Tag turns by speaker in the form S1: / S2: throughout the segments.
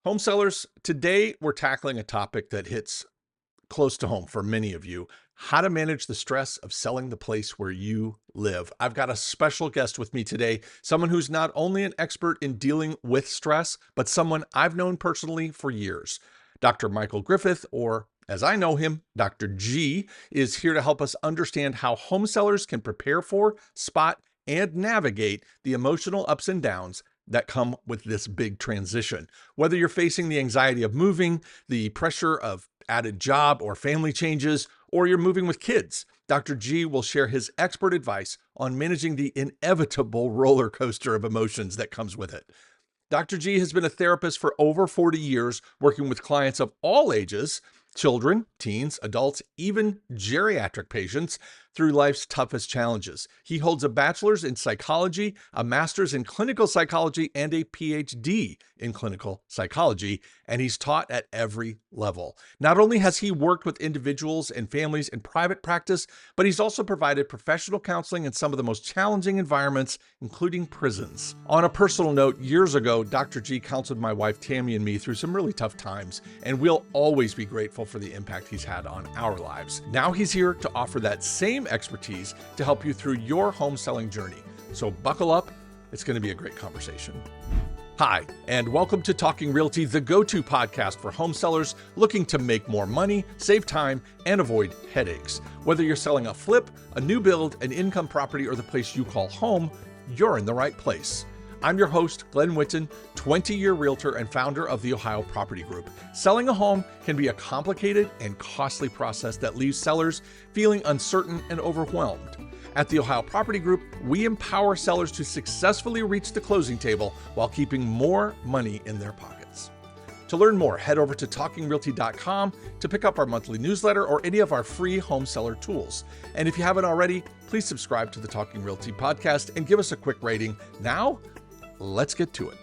S1: Home sellers, today we're tackling a topic that hits close to home for many of you: how to manage the stress of selling the place where you live. I've got a special guest with me today, someone who's not only an expert in dealing with stress, but someone I've known personally for years. Dr. Michael Griffith, or as I know him, Dr. G, is here to help us understand how home sellers can prepare for, spot, and navigate the emotional ups and downs that come with this big transition. Whether you're facing the anxiety of moving, the pressure of added job or family changes, or you're moving with kids, Dr. G will share his expert advice on managing the inevitable roller coaster of emotions that comes with it. Dr. G has been a therapist for over 40 years, working with clients of all ages: children, teens, adults, even geriatric patients, through life's toughest challenges. He holds a bachelor's in psychology, a master's in clinical psychology, and a PhD in clinical psychology, and he's taught at every level. Not only has he worked with individuals and families in private practice, but he's also provided professional counseling in some of the most challenging environments, including prisons. On a personal note, years ago, Dr. G counseled my wife Tammie and me through some really tough times, and we'll always be grateful for the impact he's had on our lives. Now he's here to offer that same expertise to help you through your home selling journey. So buckle up, it's going to be a great conversation. Hi, and welcome to Talking Realty, the go-to podcast for home sellers looking to make more money, save time, and avoid headaches. Whether you're selling a flip, a new build, an income property, or the place you call home, you're in the right place. I'm your host, Glenn Whitten, 20-year realtor and founder of the Ohio Property Group. Selling a home can be a complicated and costly process that leaves sellers feeling uncertain and overwhelmed. At the Ohio Property Group, we empower sellers to successfully reach the closing table while keeping more money in their pockets. To learn more, head over to talkingrealty.com to pick up our monthly newsletter or any of our free home seller tools. And if you haven't already, please subscribe to the Talking Realty podcast and give us a quick rating. Now, let's get to it.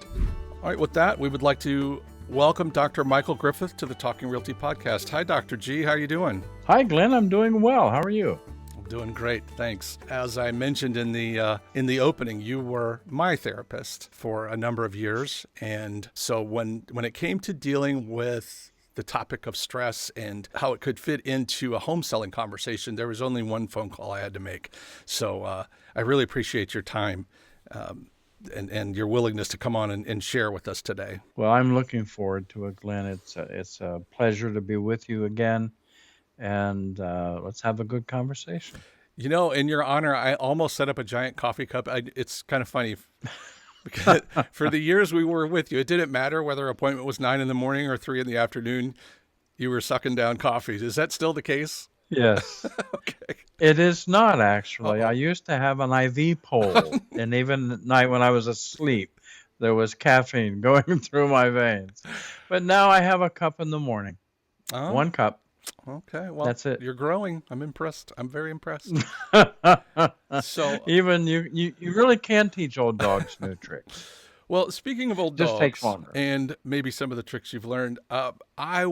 S1: All right, with that, we would like to welcome Dr. Michael Griffith to the Talking Realty podcast. Hi, Dr. G. How are you doing?
S2: Hi, Glenn. I'm doing well. How are you?
S1: I'm doing great, thanks. As I mentioned in the opening, you were my therapist for a number of years, and so when it came to dealing with the topic of stress and how it could fit into a home selling conversation, there was only one phone call I had to make. So I really appreciate your time. And your willingness to come on and share with us today.
S2: Well, I'm looking forward to it, Glenn. It's a pleasure to be with you again, and let's have a good conversation.
S1: You know, in your honor, I almost set up a giant coffee cup. It's kind of funny because for the years we were with you, it didn't matter whether our appointment was 9 a.m. or 3 p.m. You were sucking down coffee. Is that still the case?
S2: Yes.
S1: Okay.
S2: It is not, actually.
S1: Uh-oh.
S2: I used to have an IV pole, and even at night when I was asleep, there was caffeine going through my veins. But now I have a cup in the morning.
S1: Oh,
S2: 1 cup.
S1: okay. Well,
S2: That's it.
S1: You're growing. I'm impressed. I'm very impressed. So,
S2: Even you really can teach old dogs new tricks.
S1: well, speaking of old
S2: Just takes
S1: dogs
S2: longer.
S1: and maybe some of the tricks you've learned, I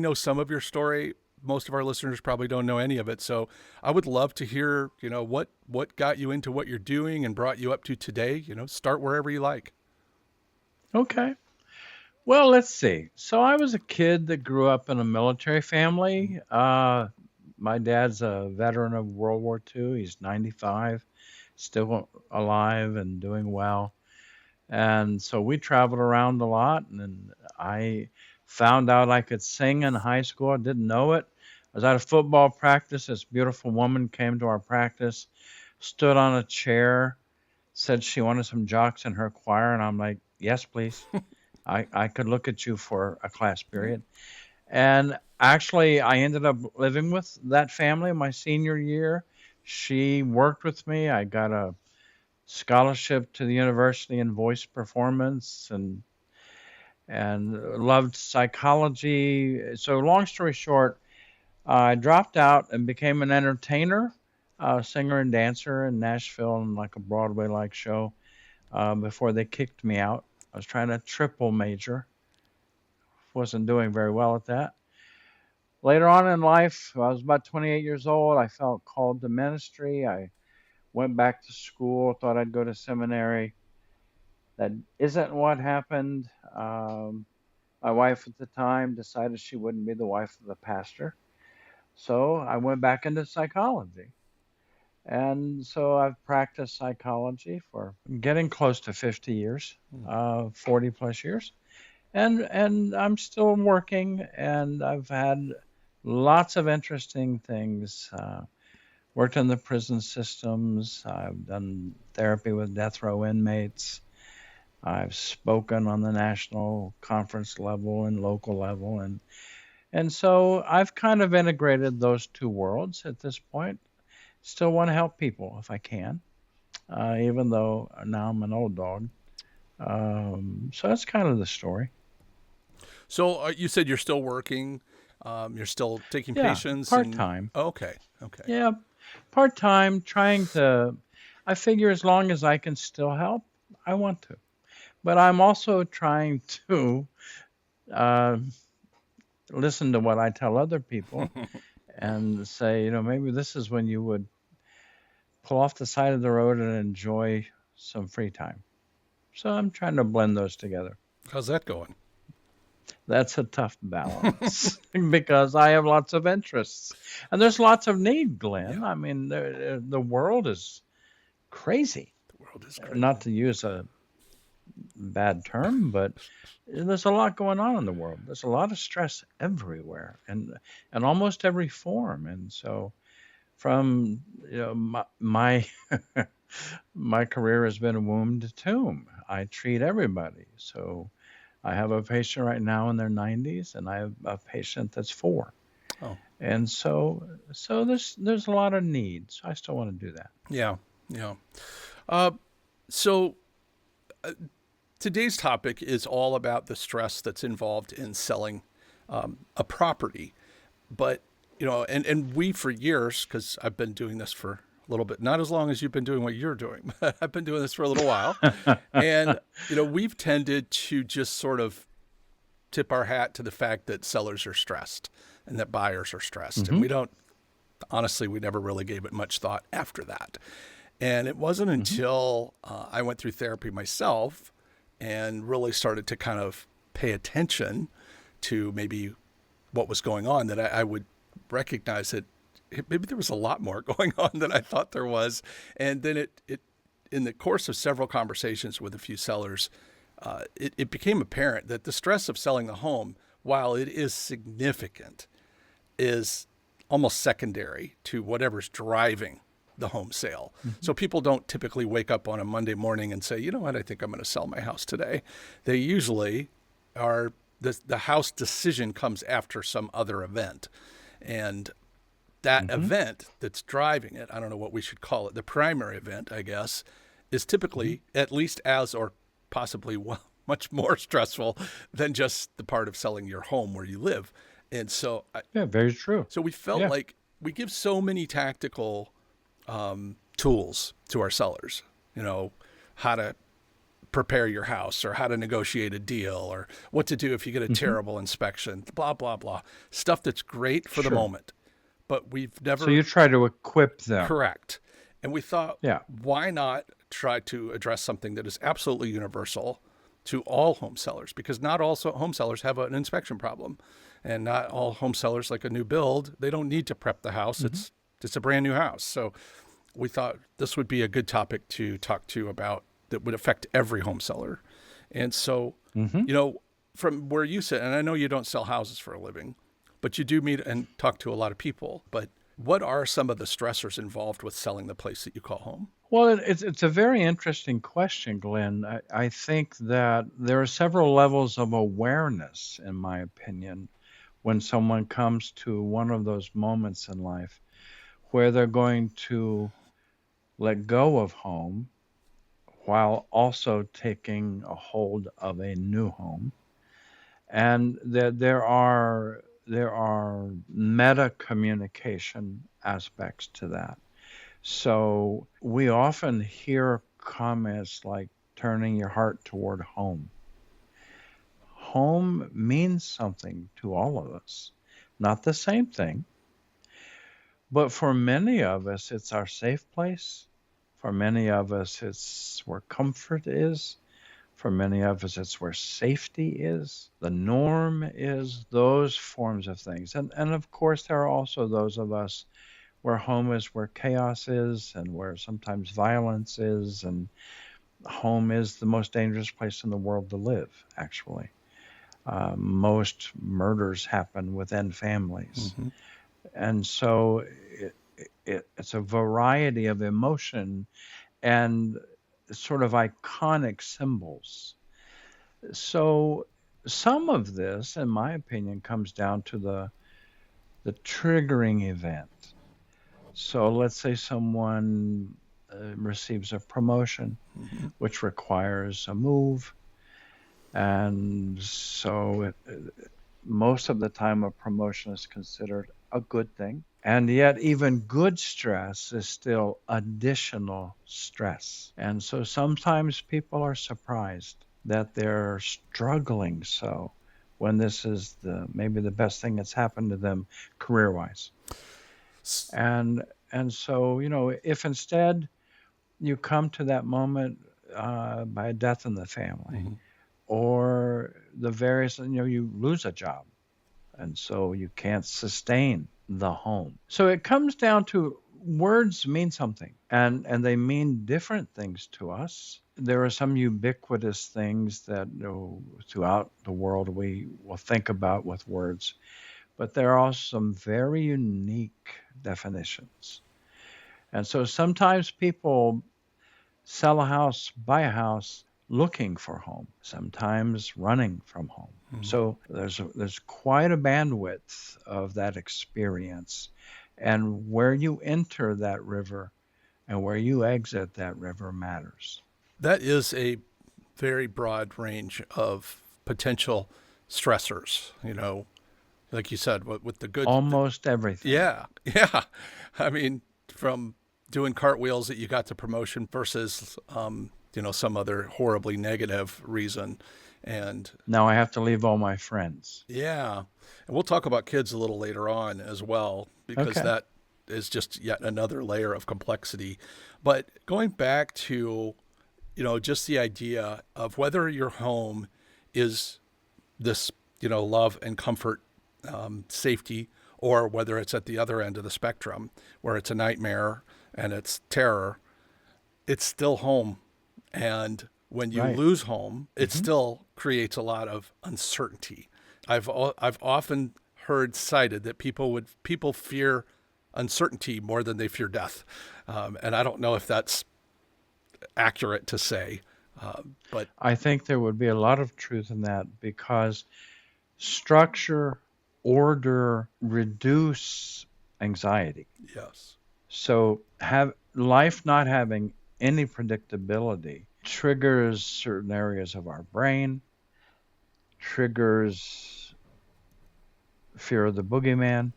S1: know some of your story. Most of our listeners probably don't know any of it. So I would love to hear, what got you into what you're doing and brought you up to today. Start wherever you like.
S2: Okay. Well, let's see. So I was a kid that grew up in a military family. My dad's a veteran of World War II. He's 95, still alive and doing well. And so we traveled around a lot, and then I found out I could sing in high school. I didn't know it. I was at a football practice. This beautiful woman came to our practice, stood on a chair, said she wanted some jocks in her choir, and I'm like, yes, please. I could look at you for a class period. And actually, I ended up living with that family my senior year. She worked with me. I got a scholarship to the university in voice performance and loved psychology. So long story short, I dropped out and became an entertainer, singer and dancer in Nashville in like a Broadway-like show before they kicked me out. I was trying to triple major. Wasn't doing very well at that. Later on in life, I was about 28 years old. I felt called to ministry. I went back to school, thought I'd go to seminary. That isn't what happened. My wife at the time decided she wouldn't be the wife of the pastor. So I went back into psychology. And so I've practiced psychology for getting close to 50 years,
S1: Hmm.
S2: 40 plus years. And I'm still working, and I've had lots of interesting things. Worked in the prison systems. I've done therapy with death row inmates. I've spoken on the national conference level and local level, and so I've kind of integrated those two worlds at this point. Still want to help people if I can, even though now I'm an old dog. So that's kind of the story.
S1: So you said you're still working, you're still taking
S2: Yeah,
S1: patients,
S2: part
S1: and
S2: time.
S1: okay, okay,
S2: Yeah, part time. Trying to. I figure as long as I can still help, I want to. But I'm also trying to uh, listen to what I tell other people and say, maybe this is when you would pull off the side of the road and enjoy some free time. So I'm trying to blend those together.
S1: how's that going?
S2: That's a tough balance because I have lots of interests and there's lots of need, Glenn.
S1: Yeah,
S2: I mean, the world is crazy.
S1: the world is
S2: Not
S1: crazy.
S2: to use a bad term, but there's a lot going on in the world. There's a lot of stress everywhere and almost every form. And so from my my career has been womb to tomb. I treat everybody. So I have a patient right now in their 90s, and I have a patient that's 4.
S1: Oh,
S2: And so there's a lot of needs. I still want to do that.
S1: yeah, yeah. Uh, so today's topic is all about the stress that's involved in selling a property. But, and we for years, because I've been doing this for a little bit, not as long as you've been doing what you're doing, but I've been doing this for a little while. And, we've tended to just sort of tip our hat to the fact that sellers are stressed and that buyers are stressed. And
S2: Hmm.
S1: we don't, honestly, we never really gave it much thought after that. And it wasn't
S2: Hmm.
S1: until I went through therapy myself and really started to kind of pay attention to maybe what was going on that I would recognize that maybe there was a lot more going on than I thought there was. And then it in the course of several conversations with a few sellers, it became apparent that the stress of selling the home, while it is significant, is almost secondary to whatever's driving the home sale.
S2: Hmm.
S1: So people don't typically wake up on a Monday morning and say, you know what, I think I'm going to sell my house today. They usually are, the house decision comes after some other event. And that
S2: Hmm.
S1: event that's driving it, I don't know what we should call it, the primary event, I guess, is
S2: Hmm.
S1: typically at least as or possibly much more stressful than just the part of selling your home where you live. And so,
S2: Yeah, very true.
S1: so we felt
S2: Yeah.
S1: like we give so many tactical tools to our sellers, how to prepare your house or how to negotiate a deal or what to do if you get a
S2: Hmm.
S1: terrible inspection, blah, blah, blah. Stuff that's great for the
S2: Sure.
S1: moment. But we've
S2: So
S1: never
S2: you try to equip them.
S1: correct. And we thought,
S2: Yeah.
S1: why not try to address something that is absolutely universal to all home sellers? Because not all home sellers have an inspection problem. And not all home sellers, like a new build, they don't need to prep the house.
S2: Hmm.
S1: It's a brand new house. So we thought this would be a good topic to talk to about that would affect every home seller. And so,
S2: Hmm.
S1: you know, from where you sit, and I know you don't sell houses for a living, but you do meet and talk to a lot of people. But what are some of the stressors involved with selling the place that you call home?
S2: Well, it's a very interesting question, Glenn. I think that there are several levels of awareness, in my opinion, when someone comes to one of those moments in life where they're going to let go of home while also taking a hold of a new home. And there are meta communication aspects to that. So we often hear comments like turning your heart toward home. Home means something to all of us. Not the same thing, but for many of us, it's our safe place. For many of us, it's where comfort is. For many of us, it's where safety is, the norm is, those forms of things. And of course, there are also those of us where home is where chaos is and where sometimes violence is. And home is the most dangerous place in the world to live, actually. Most murders happen within families.
S1: Mm-hmm.
S2: And so it's a variety of emotion and sort of iconic symbols. So some of this, in my opinion, comes down to the triggering event. So let's say someone receives a promotion,
S1: Mm-hmm.
S2: which requires a move. And so most of the time, a promotion is considered a good thing. And yet, even good stress is still additional stress. And so sometimes people are surprised that they're struggling so when this is maybe the best thing that's happened to them career wise. And so, if instead you come to that moment by a death in the family
S1: Mm-hmm.
S2: or the various, you lose a job and so you can't sustain the home. So it comes down to words mean something and they mean different things to us. There are some ubiquitous things that throughout the world we will think about with words, but there are also some very unique definitions. And so sometimes people sell a house, buy a house looking for home, sometimes running from home.
S1: Mm-hmm.
S2: So there's quite a bandwidth of that experience. And where you enter that river and where you exit that river matters.
S1: That is a very broad range of potential stressors, like you said, with the good,
S2: Almost everything.
S1: yeah, yeah. I mean, from doing cartwheels that you got the promotion versus, some other horribly negative reason. And
S2: Now I have to leave all my friends.
S1: yeah, and we'll talk about kids a little later on as well, because
S2: Okay.
S1: that is just yet another layer of complexity. But going back to, just the idea of whether your home is this, love and comfort, safety, or whether it's at the other end of the spectrum where it's a nightmare and it's terror, it's still home. And when you
S2: Right.
S1: lose home, it
S2: Hmm.
S1: still creates a lot of uncertainty. I've often heard cited that people fear uncertainty more than they fear death, and I don't know if that's accurate to say, but
S2: I think there would be a lot of truth in that because structure, order reduce anxiety.
S1: yes.
S2: So have life not having any predictability triggers certain areas of our brain, triggers fear of the boogeyman,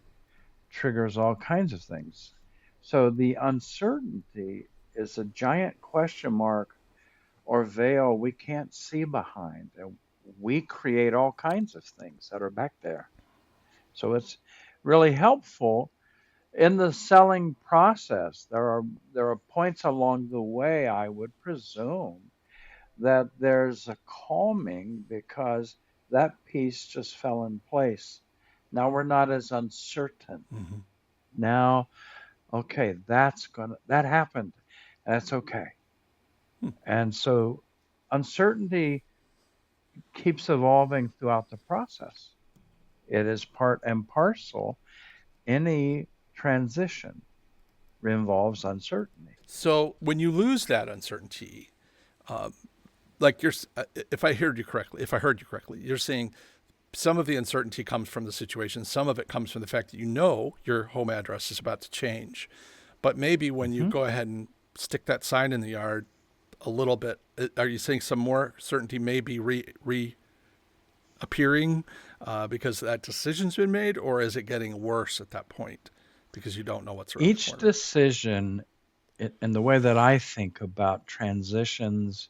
S2: triggers all kinds of things. So the uncertainty is a giant question mark or veil we can't see behind. And we create all kinds of things that are back there. So it's really helpful in the selling process. There are points along the way, I would presume, that there's a calming because that piece just fell in place. Now we're not as uncertain.
S1: Mm-hmm.
S2: Now, okay, that happened. That's okay. And so uncertainty keeps evolving throughout the process. It is part and parcel. Any transition involves uncertainty.
S1: So when you lose that uncertainty, like if I heard you correctly, you're saying some of the uncertainty comes from the situation. Some of it comes from the fact that your home address is about to change. But maybe when you
S2: Hmm.
S1: go ahead and stick that sign in the yard a little bit, are you saying some more certainty may be reappearing because that decision's been made, or is it getting worse at that point because you don't know what's around the
S2: Each
S1: corner?
S2: decision, in the way that I think about transitions,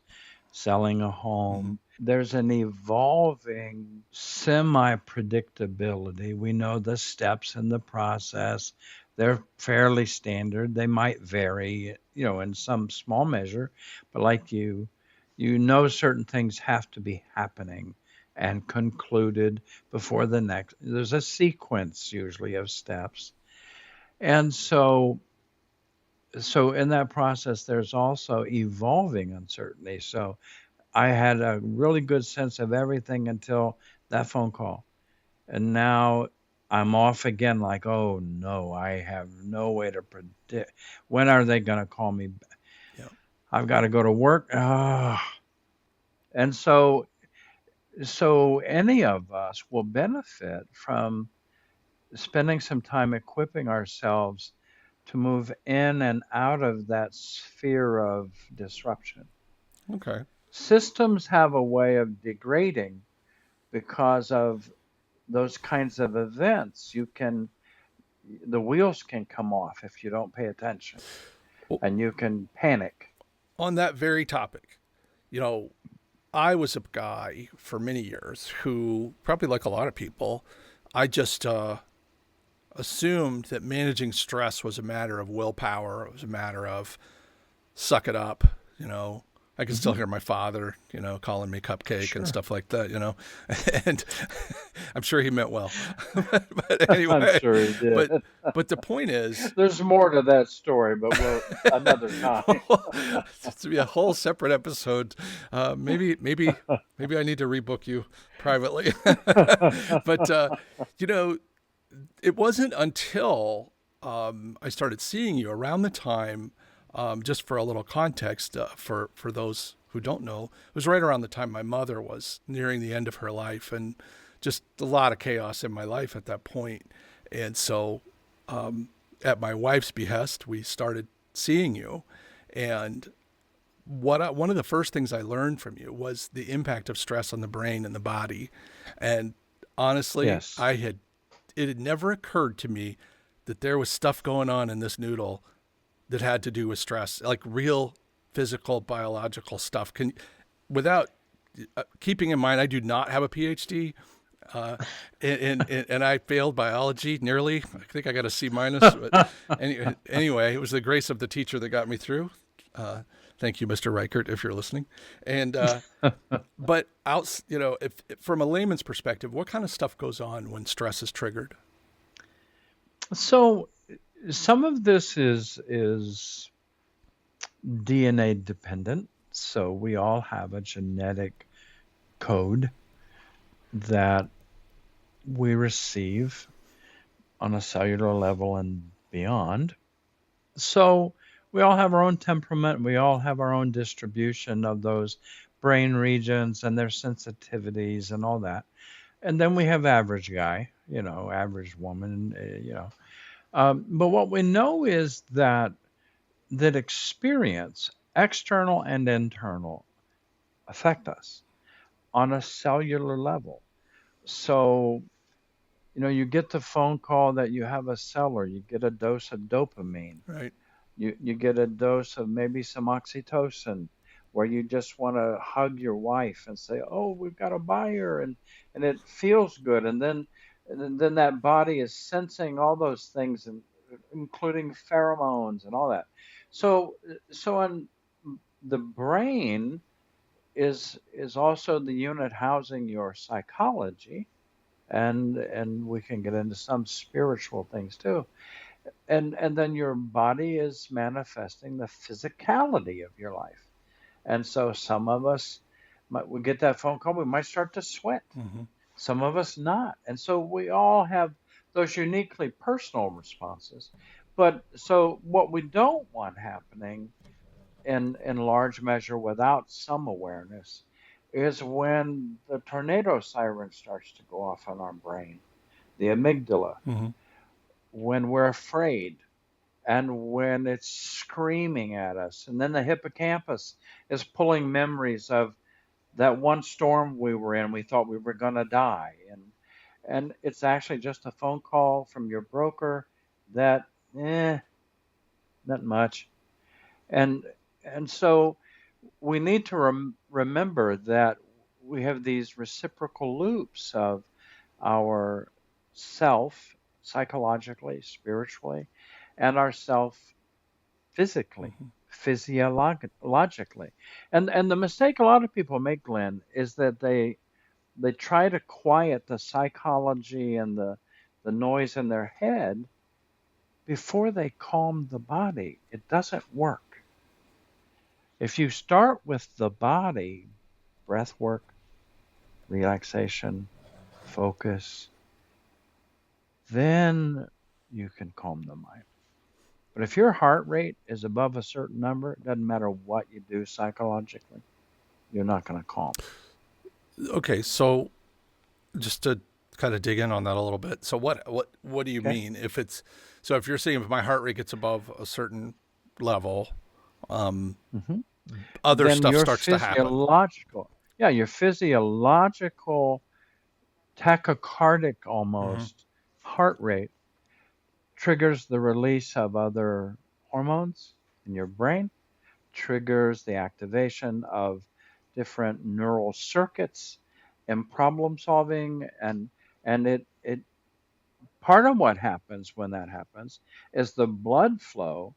S2: selling a
S1: Mm-hmm.
S2: home, there's an evolving semi predictability. We know the steps in the process. They're fairly standard. They might vary, in some small measure, but like you You know certain things have to be happening and concluded before the next. There's a sequence usually of steps. And so in that process there's also evolving uncertainty. So I had a really good sense of everything until that phone call. And now I'm off again, like, oh no, I have no way to predict. When are they going to call me?
S1: Yeah.
S2: I've got to go to work. And so any of us will benefit from spending some time equipping ourselves to move in and out of that sphere of disruption.
S1: Okay.
S2: Systems have a way of degrading because of those kinds of events. The wheels can come off if you don't pay attention,
S1: Well,
S2: and you can panic.
S1: on that very topic, you know, I was a guy for many years who, probably like a lot of people, I just assumed that managing stress was a matter of willpower. It was a matter of suck it up, you know. I can still
S2: Hmm.
S1: hear my father, calling me cupcake and
S2: Sure.
S1: stuff like that. And I'm sure he meant well. But
S2: I'm
S1: anyway,
S2: sure he did.
S1: but but the point is,
S2: There's more to that story, but we'll another time.
S1: to be a whole separate episode. Maybe I need to rebook you privately. But you know, it wasn't until I started seeing you around the time. Just for a little context, for those who don't know, it was right around the time my mother was nearing the end of her life, and just a lot of chaos in my life at that point. And so, at my wife's behest, we started seeing you, and one of the first things I learned from you was the impact of stress on the brain and the body. And honestly,
S2: Yes.
S1: it had never occurred to me that there was stuff going on in this noodle that had to do with stress, like real physical, biological stuff. Without keeping in mind, I do not have a PhD, uh, and I failed biology nearly. I think I got a C minus. But anyway, it was the grace of the teacher that got me through. Thank you, Mr. Reichert, if you're listening. And but if from a layman's perspective, what kind of stuff goes on when stress is triggered?
S2: So some of this is DNA dependent. So we all have a genetic code that we receive on a cellular level and beyond. So we all have our own temperament. We all have our own distribution of those brain regions and their sensitivities and all that. And then we have average guy, average woman, but what we know is that experience, external and internal, affect us on a cellular level. So, you get the phone call that you have a seller, you get a dose of dopamine,
S1: Right.
S2: you get a dose of maybe some oxytocin, where you just want to hug your wife and say, "Oh, we've got a buyer," and it feels good, and then that body is sensing all those things, and including pheromones and all that. So on the brain is also the unit housing your psychology, and we can get into some spiritual things too. And then your body is manifesting the physicality of your life. And so some of us we get that phone call, we might start to sweat.
S1: Mm-hmm.
S2: Some of us not. And so we all have those uniquely personal responses. But so what we don't want happening in large measure without some awareness is when the tornado siren starts to go off on our brain, the amygdala,
S1: Mm-hmm.
S2: when we're afraid and when it's screaming at us. And then the hippocampus is pulling memories of that one storm we were in, we thought we were going to die. And it's actually just a phone call from your broker that, not much. And and so we need to remember that we have these reciprocal loops of our self psychologically, spiritually, and our self physically. physiologically. And the mistake a lot of people make, Glenn, is that they try to quiet the psychology and the noise in their head before they calm the body. It doesn't work. If you start with the body, breath work, relaxation, focus, then you can calm the mind. But if your heart rate is above a certain number, it doesn't matter what you do psychologically, you're not going to calm.
S1: Okay, so just to kind of dig in on that a little bit. So what do you
S2: Okay?
S1: mean if it's so if you're saying if my heart rate gets above a certain level, um,
S2: hmm
S1: other
S2: Then
S1: stuff
S2: your
S1: starts to happen.
S2: your physiological tachycardic
S1: Hmm.
S2: almost heart rate triggers the release of other hormones in your brain, triggers the activation of different neural circuits and problem solving, and it part of what happens when that happens is the blood flow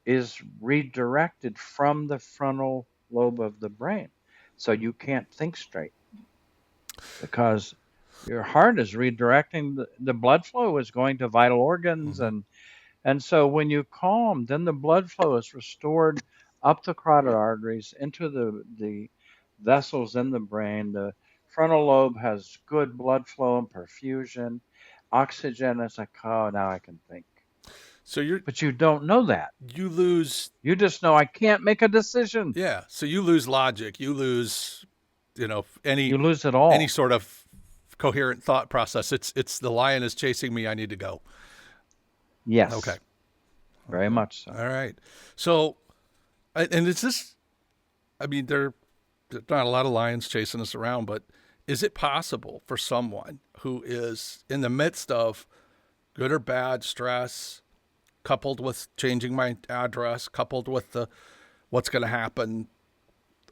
S2: is redirected from the frontal lobe of the brain. So you can't think straight because your heart is redirecting the blood flow is going to vital organs,
S1: Hmm.
S2: and so when you calm, then the blood flow is restored up the carotid arteries into the vessels in the brain. The frontal lobe has good blood flow and perfusion. Oxygen is like, oh, now I can think.
S1: So
S2: But you don't know that.
S1: you lose,
S2: You just know I can't make a decision.
S1: yeah. So you lose logic. You lose, any
S2: You lose it
S1: any
S2: all.
S1: sort of coherent thought process. It's the lion is chasing me. I need to go. Okay.
S2: Yes, very
S1: Okay.
S2: much so.
S1: All right. So, and is this? I mean, there's not a lot of lions chasing us around, but is it possible for someone who is in the midst of good or bad stress, coupled with changing my address, coupled with the what's going to happen,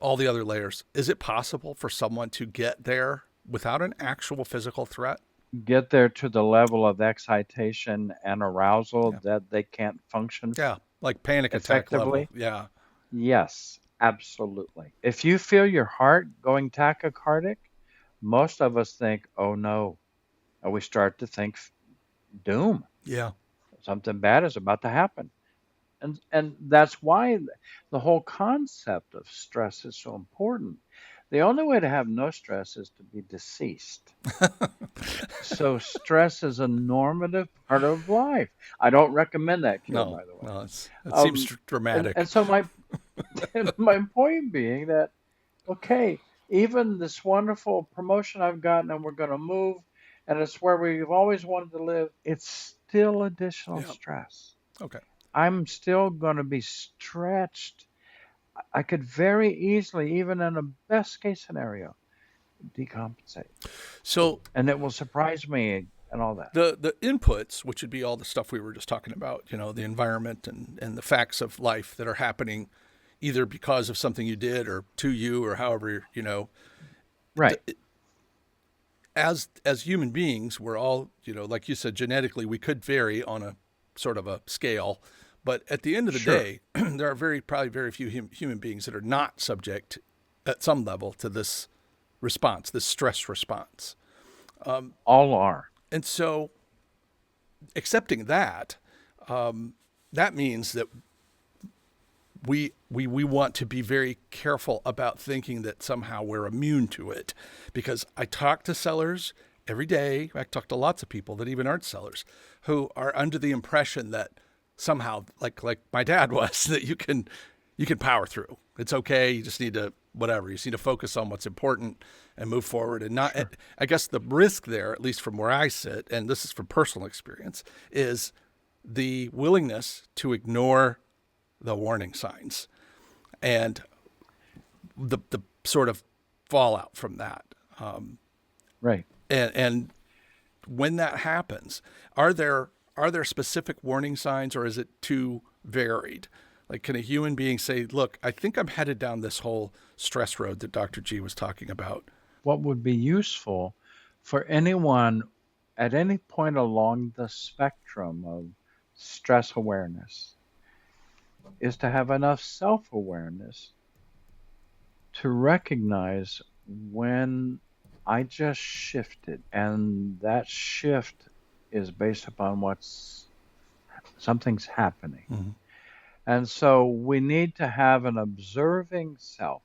S1: all the other layers, is it possible for someone to get there without an actual physical threat?
S2: Get there to the level of excitation and arousal
S1: Yeah.
S2: that they can't function
S1: Yeah. Like panic attack level.
S2: effectively.
S1: Yeah.
S2: Yes, absolutely. If you feel your heart going tachycardic, most of us think, oh no. And we start to think doom.
S1: Yeah.
S2: Something bad is about to happen. And that's why the whole concept of stress is so important. The only way to have no stress is to be deceased. So stress is a normative part of life. I don't recommend that cure,
S1: No,
S2: by the way.
S1: no, it seems
S2: Um, and
S1: dramatic.
S2: so my point being that okay, even this wonderful promotion I've gotten and we're going to move and it's where we've always wanted to live, it's still additional
S1: Yeah.
S2: stress.
S1: Okay.
S2: I'm still going to be stretched. I could very easily, even in a best case scenario, decompensate.
S1: So
S2: And it will surprise me and all that.
S1: the inputs, which would be all the stuff we were just talking about, the environment and the facts of life that are happening, either because of something you did or to you or however,
S2: Right.
S1: as human beings, we're all, like you said, genetically we could vary on a sort of a scale, but at the end of the
S2: Sure.
S1: day, there are probably very few human beings that are not subject at some level to this response, this stress response.
S2: All are.
S1: And so accepting that, that means that we want to be very careful about thinking that somehow we're immune to it, because I talk to sellers every day. I talk to lots of people that even aren't sellers who are under the impression that somehow, like my dad was, that you can power through. It's okay. You just need to whatever. You just need to focus on what's important and move forward. And not.
S2: Sure.
S1: I guess the risk there, at least from where I sit, and this is from personal experience, is the willingness to ignore the warning signs and the sort of fallout from that.
S2: Right.
S1: And when that happens, are there specific warning signs, or is it too varied? Like, can a human being say, "Look, I think I'm headed down this whole stress road that Dr. G was talking about"?
S2: What would be useful for anyone at any point along the spectrum of stress awareness is to have enough self-awareness to recognize when I just shifted, and that shift is based upon something's happening.
S1: Mhm.
S2: And so we need to have an observing self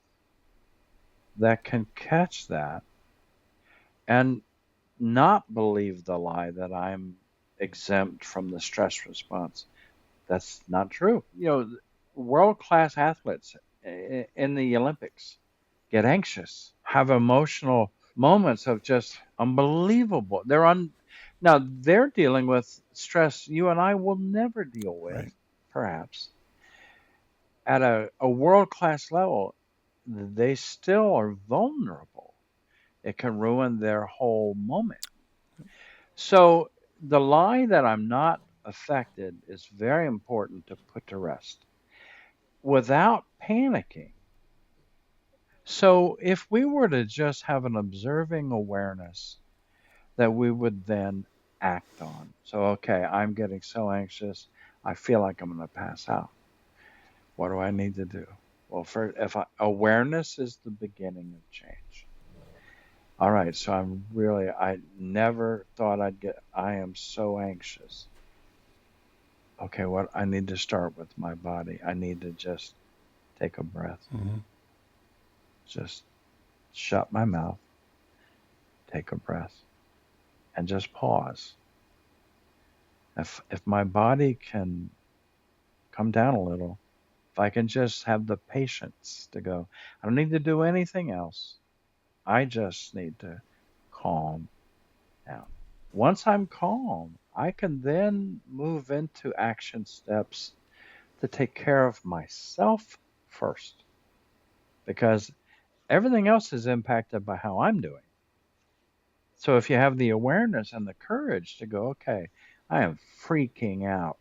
S2: that can catch that and not believe the lie that I'm exempt from the stress response. That's not true. World class athletes in the Olympics get anxious, have emotional moments of just unbelievable. Now they're dealing with stress you and I will never deal with,
S1: Right.
S2: perhaps at a world class level. They still are vulnerable. It can ruin their whole moment. So the lie that I'm not affected is very important to put to rest without panicking. So if we were to just have an observing awareness that we would then act on. So, okay, I'm getting so anxious, I feel like I'm going to pass out. What do I need to do? Well, awareness is the beginning of change. All right, so I never thought I am so anxious. Okay, what I need to start with my body. I need to just take a breath.
S1: Mm-hmm.
S2: Just shut my mouth, take a breath, and just pause. If my body can come down a little, if I can just have the patience to go, I don't need to do anything else. I just need to calm down. Once I'm calm, I can then move into action steps to take care of myself first, because everything else is impacted by how I'm doing. So if you have the awareness and the courage to go, okay, I am freaking out.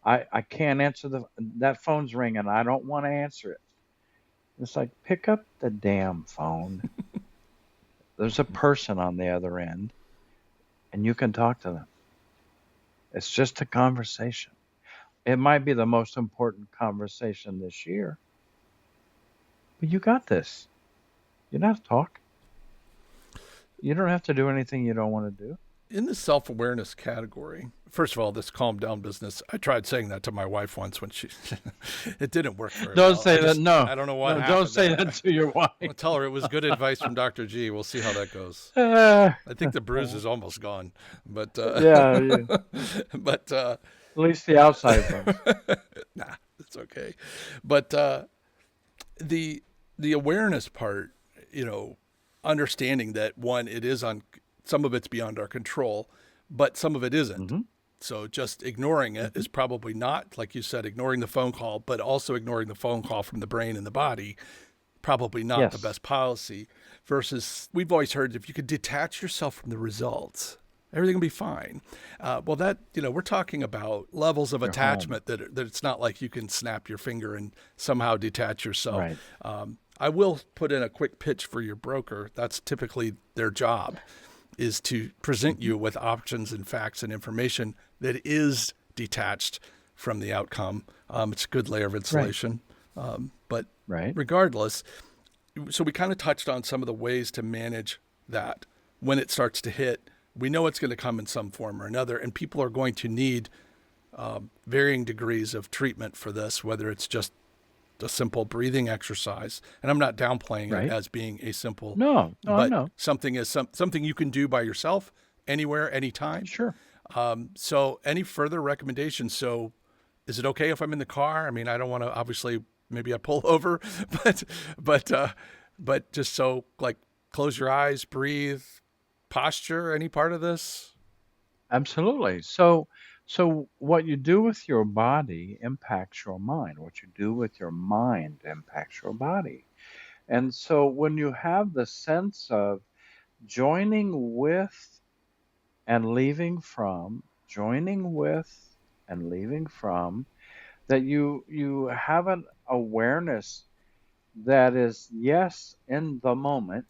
S2: I can't answer that phone's ringing. I don't want to answer it. It's like, pick up the damn phone. There's a person on the other end, and you can talk to them. It's just a conversation. It might be the most important conversation this year, but you got this. You don't have to talk. You don't have to do anything you don't want to do.
S1: In the self awareness category, first of all, this calm down business, I tried saying that to my wife once when she, it didn't work very
S2: Don't
S1: well.
S2: say that. No,
S1: I don't know what
S2: no, don't
S1: happened
S2: say
S1: there.
S2: that to your
S1: I'll
S2: wife.
S1: tell her it was good advice from Dr. G. We'll see how that goes.
S2: Uh,
S1: I think the bruise is almost gone, but
S2: yeah,
S1: but
S2: at least the outside burns.
S1: nah, it's okay. But the the awareness part, you know, understanding that one, it is on some of it's beyond our control, but some of it isn't.
S2: Hmm.
S1: So just ignoring it
S2: Hmm.
S1: is probably not, like you said, ignoring the phone call, but also ignoring the phone call from the brain and the body, probably not the
S2: Yes.
S1: best policy. Versus, we've always heard if you could detach yourself from the results, everything will be fine. Well, that, you know, we're talking about levels of
S2: You're home.
S1: attachment that it's not like you can snap your finger and somehow detach yourself.
S2: Right.
S1: I will put in a quick pitch for your broker. That's typically their job, is to present
S2: Hmm.
S1: you with options and facts and information that is detached from the outcome. It's a good layer of
S2: Right.
S1: insulation. But
S2: Right.
S1: regardless, so we kind of touched on some of the ways to manage that when it starts to hit. We know it's going to come in some form or another, and people are going to need varying degrees of treatment for this, whether it's just a simple breathing exercise. And I'm not downplaying it
S2: Right.
S1: as being a simple,
S2: No. No, I
S1: but
S2: know.
S1: something you can do by yourself, anywhere, anytime.
S2: Sure.
S1: So, any further recommendations? So, is it okay if I'm in the car? I mean, I don't want to obviously. Maybe I pull over, but but uh, but just so like close your eyes, breathe, posture. Any part of this?
S2: Absolutely. So what you do with your body impacts your mind. What you do with your mind impacts your body. And so when you have the sense of joining with and leaving from, joining with and leaving from, that you have an awareness that is, yes, in the moment,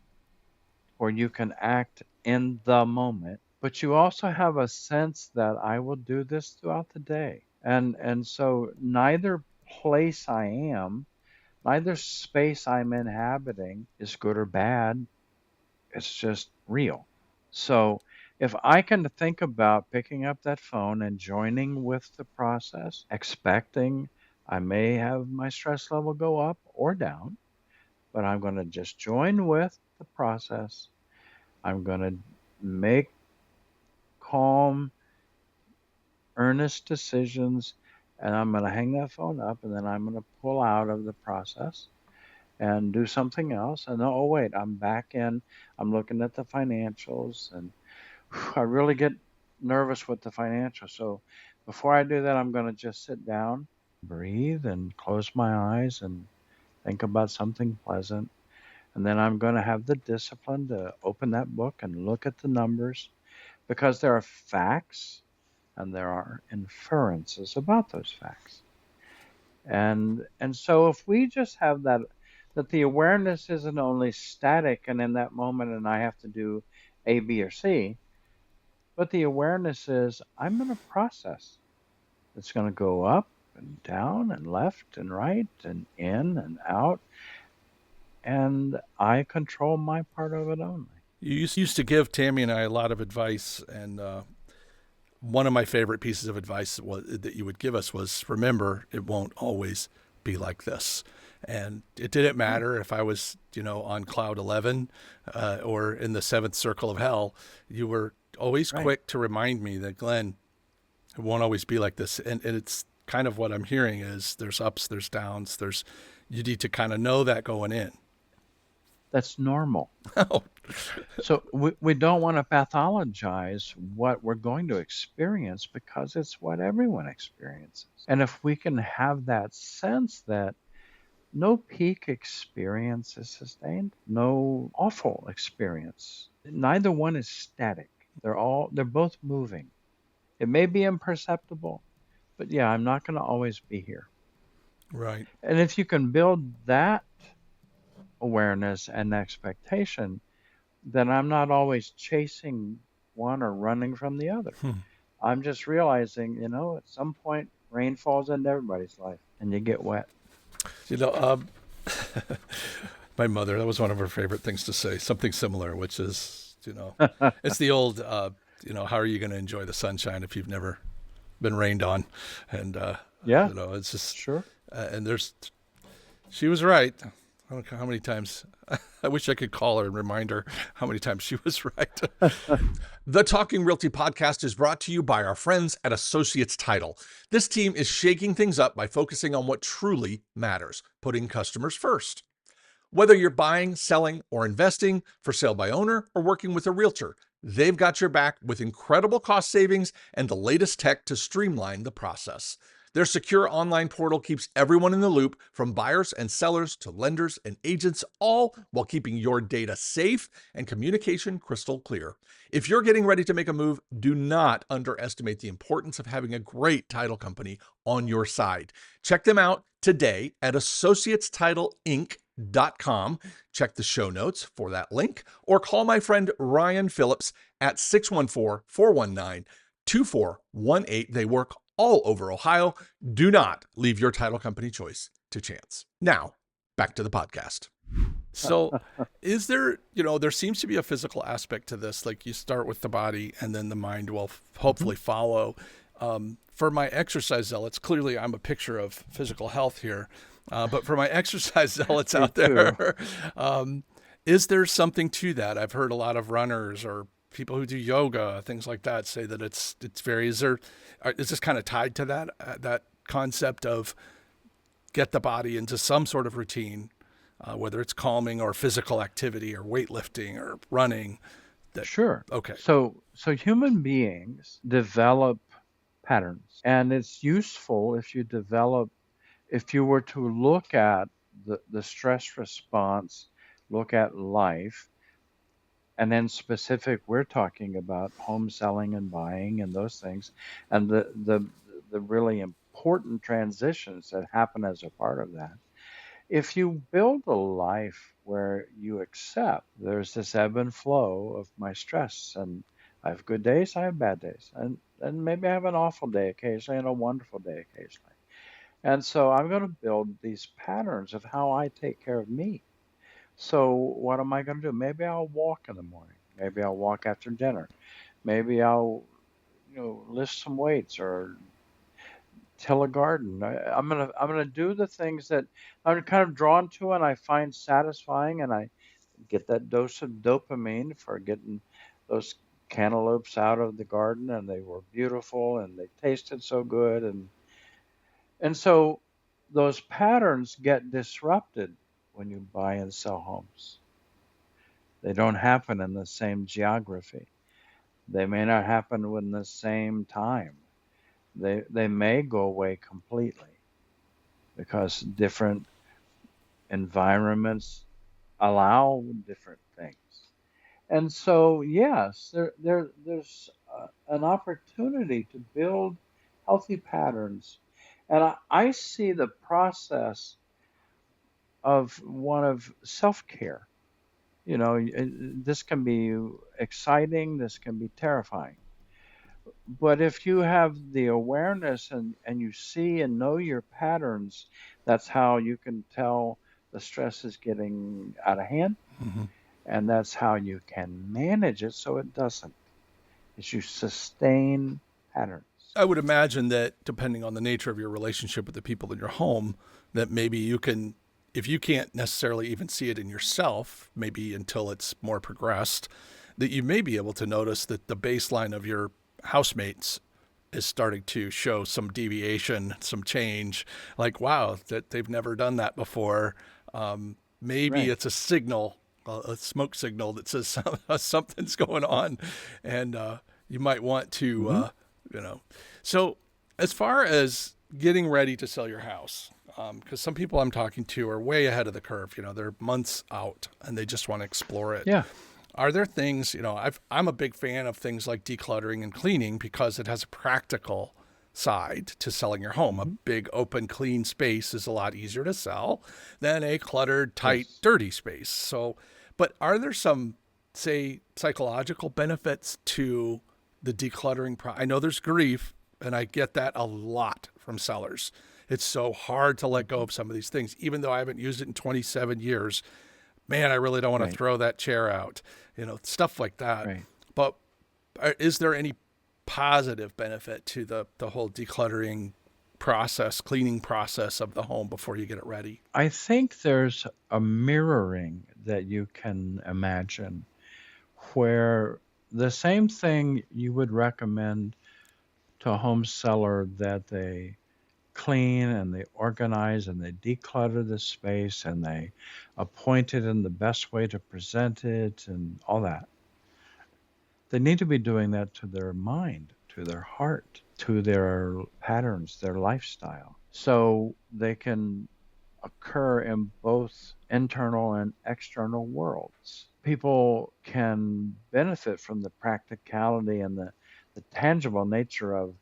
S2: or you can act in the moment, but you also have a sense that I will do this throughout the day. And so neither place I am, neither space I'm inhabiting is good or bad. It's just real. So if I can think about picking up that phone and joining with the process, expecting I may have my stress level go up or down, but I'm going to just join with the process. I'm going to make calm, earnest decisions, and I'm going to hang that phone up, and then I'm going to pull out of the process and do something else. And oh, wait, I'm back in. I'm looking at the financials, and I really get nervous with the financials. So before I do that, I'm going to just sit down, breathe, and close my eyes and think about something pleasant. And then I'm going to have the discipline to open that book and look at the numbers because there are facts and there are inferences about those facts. And so if we just have that the awareness isn't only static and in that moment and I have to do A, B, or C, but the awareness is I'm in a process. It's going to go up and down and left and right and in and out, and I control my part of it only.
S1: You used to give Tammie and I a lot of advice, and one of my favorite pieces of advice that you would give us was remember, it won't always be like this. And it didn't
S2: Yeah,
S1: matter if I was, on cloud 11 or in the seventh circle of hell. You were always
S2: right.
S1: quick to remind me that, Glenn, it won't always be like this. And it's kind of what I'm hearing is there's ups, there's downs, you need to kind of know that going in.
S2: That's normal.
S1: Oh,
S2: So we don't want to pathologize what we're going to experience because it's what everyone experiences. And if we can have that sense that no peak experience is sustained, no awful experience, neither one is static. They're both moving. It may be imperceptible, but yeah, I'm not going to always be here.
S1: right.
S2: And if you can build that awareness and expectation, then I'm not always chasing one or running from the other.
S1: Hmm.
S2: I'm just realizing, at some point rain falls into everybody's life and you get wet.
S1: You know, my mother, that was one of her favorite things to say, something similar, which is, it's the old, how are you going to enjoy the sunshine if you've never been rained on? And,
S2: Yeah,
S1: it's just,
S2: sure.
S1: she was right. I don't know how many times. I wish I could call her and remind her how many times she was right. The Talking Realty podcast is brought to you by our friends at Associates Title. This team is shaking things up by focusing on what truly matters, putting customers first. Whether you're buying, selling, or investing, for sale by owner, or working with a realtor, they've got your back with incredible cost savings and the latest tech to streamline the process. Their secure online portal keeps everyone in the loop, from buyers and sellers to lenders and agents, all while keeping your data safe and communication crystal clear. If you're getting ready to make a move, do not underestimate the importance of having a great title company on your side. Check them out today at associatestitleinc.com. Check the show notes for that link, or call my friend Ryan Phillips at 614 419 2418. They work all over Ohio. Do not leave your title company choice to chance. Now, back to the podcast. So, is there, there seems to be a physical aspect to this. Like you start with the body and then the mind will
S2: Mhm.
S1: hopefully follow. For my exercise zealots, clearly I'm a picture of physical health here. But for my exercise zealots
S2: Me
S1: out
S2: too.
S1: there, is there something to that? I've heard a lot of runners or people who do yoga, things like that, say that it's very. Is this kind of tied to that concept of get the body into some sort of routine, whether it's calming or physical activity or weightlifting or running? That
S2: Sure.
S1: okay,
S2: So human beings develop patterns, and it's useful if you were to look at the stress response, look at life, and then specific, we're talking about home selling and buying and those things, and the really important transitions that happen as a part of that. If you build a life where you accept there's this ebb and flow of my stress, and I have good days, I have bad days, and maybe I have an awful day occasionally and a wonderful day occasionally. And so I'm going to build these patterns of how I take care of me. So what am I going to do? Maybe I'll walk in the morning. Maybe I'll walk after dinner. Maybe I'll, lift some weights or till a garden. I'm gonna do the things that I'm kind of drawn to and I find satisfying, and I get that dose of dopamine for getting those cantaloupes out of the garden, and they were beautiful and they tasted so good, and so those patterns get disrupted when you buy and sell homes. They don't happen in the same geography. They may not happen within the same time. They may go away completely because different environments allow different things. And so, yes, there's an opportunity to build healthy patterns. And I see the process of one of self care. This can be exciting, this can be terrifying. But if you have the awareness and you see and know your patterns, that's how you can tell the stress is getting out of hand.
S1: Mhm.
S2: And that's how you can manage it so it doesn't, is you sustain patterns.
S1: I would imagine that depending on the nature of your relationship with the people in your home, that maybe you can, if you can't necessarily even see it in yourself, maybe until it's more progressed, that you may be able to notice that the baseline of your housemates is starting to show some deviation, some change. Like, wow, that they've never done that before. Maybe
S2: Right.
S1: it's a signal, a smoke signal that says something's going on, and you might want to,
S2: Hmm.
S1: you know. So, as far as getting ready to sell your house, because some people I'm talking to are way ahead of the curve. They're months out and they just want to explore it.
S2: Yeah.
S1: Are there things, I'm a big fan of things like decluttering and cleaning because it has a practical side to selling your home. A
S2: Hmm.
S1: big, open, clean space is a lot easier to sell than a cluttered, tight,
S2: Yes.
S1: dirty space. So, but are there some, say, psychological benefits to the decluttering? I know there's grief, and I get that a lot from sellers. It's so hard to let go
S2: Hmm.
S1: of some of these things, even though I haven't used it in 27 years. Man, I really don't want to
S2: Right.
S1: throw that chair out, stuff like that.
S2: Right.
S1: But is there any positive benefit to the whole decluttering process, cleaning process of the home before you get it ready?
S2: I think there's a mirroring that you can imagine where the same thing you would recommend to a home seller that they clean and they organize and they declutter the space and they appoint it in the best way to present it and all that. They need to be doing that to their mind, to their heart, to their patterns, their lifestyle. So they can occur in both internal and external worlds. People can benefit from the practicality and the tangible nature of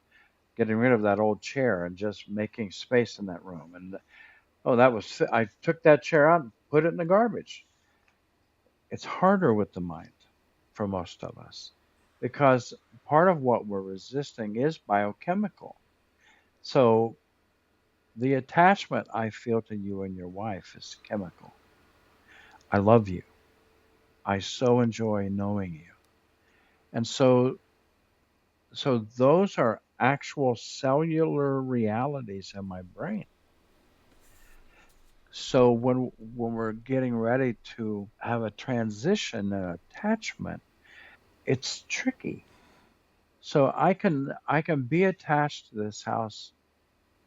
S2: getting rid of that old chair and just making space in that room. And oh, I took that chair out and put it in the garbage. It's harder with the mind for most of us because part of what we're resisting is biochemical. So the attachment I feel to you and your wife is chemical. I love you. I so enjoy knowing you. And so those are actual cellular realities in my brain. So when we're getting ready to have a transition and attachment, it's tricky. So I can be attached to this house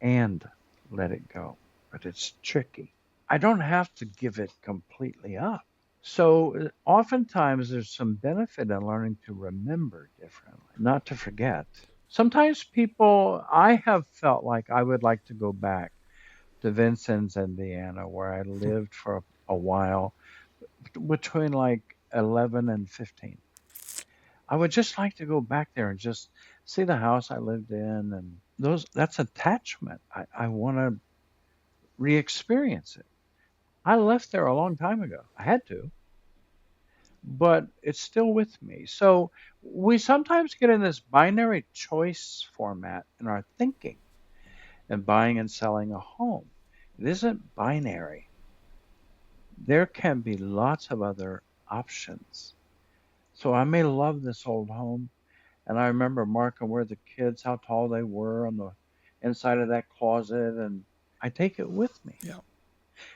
S2: and let it go, but it's tricky. I don't have to give it completely up. So oftentimes there's some benefit in learning to remember differently, not to forget. Sometimes I have felt like I would like to go back to Vincennes, Indiana, where I lived for a while between like 11 and 15. I would just like to go back there and just see the house I lived in and that's attachment. I want to re-experience it. I left there a long time ago. I had to, but it's still with me. So we sometimes get in this binary choice format in our thinking. and buying and selling a home. It isn't binary. There can be lots of other options. So I may love this old home, and I remember marking where the kids, how tall they were on the inside of that closet, and I take it with me.
S1: Yeah.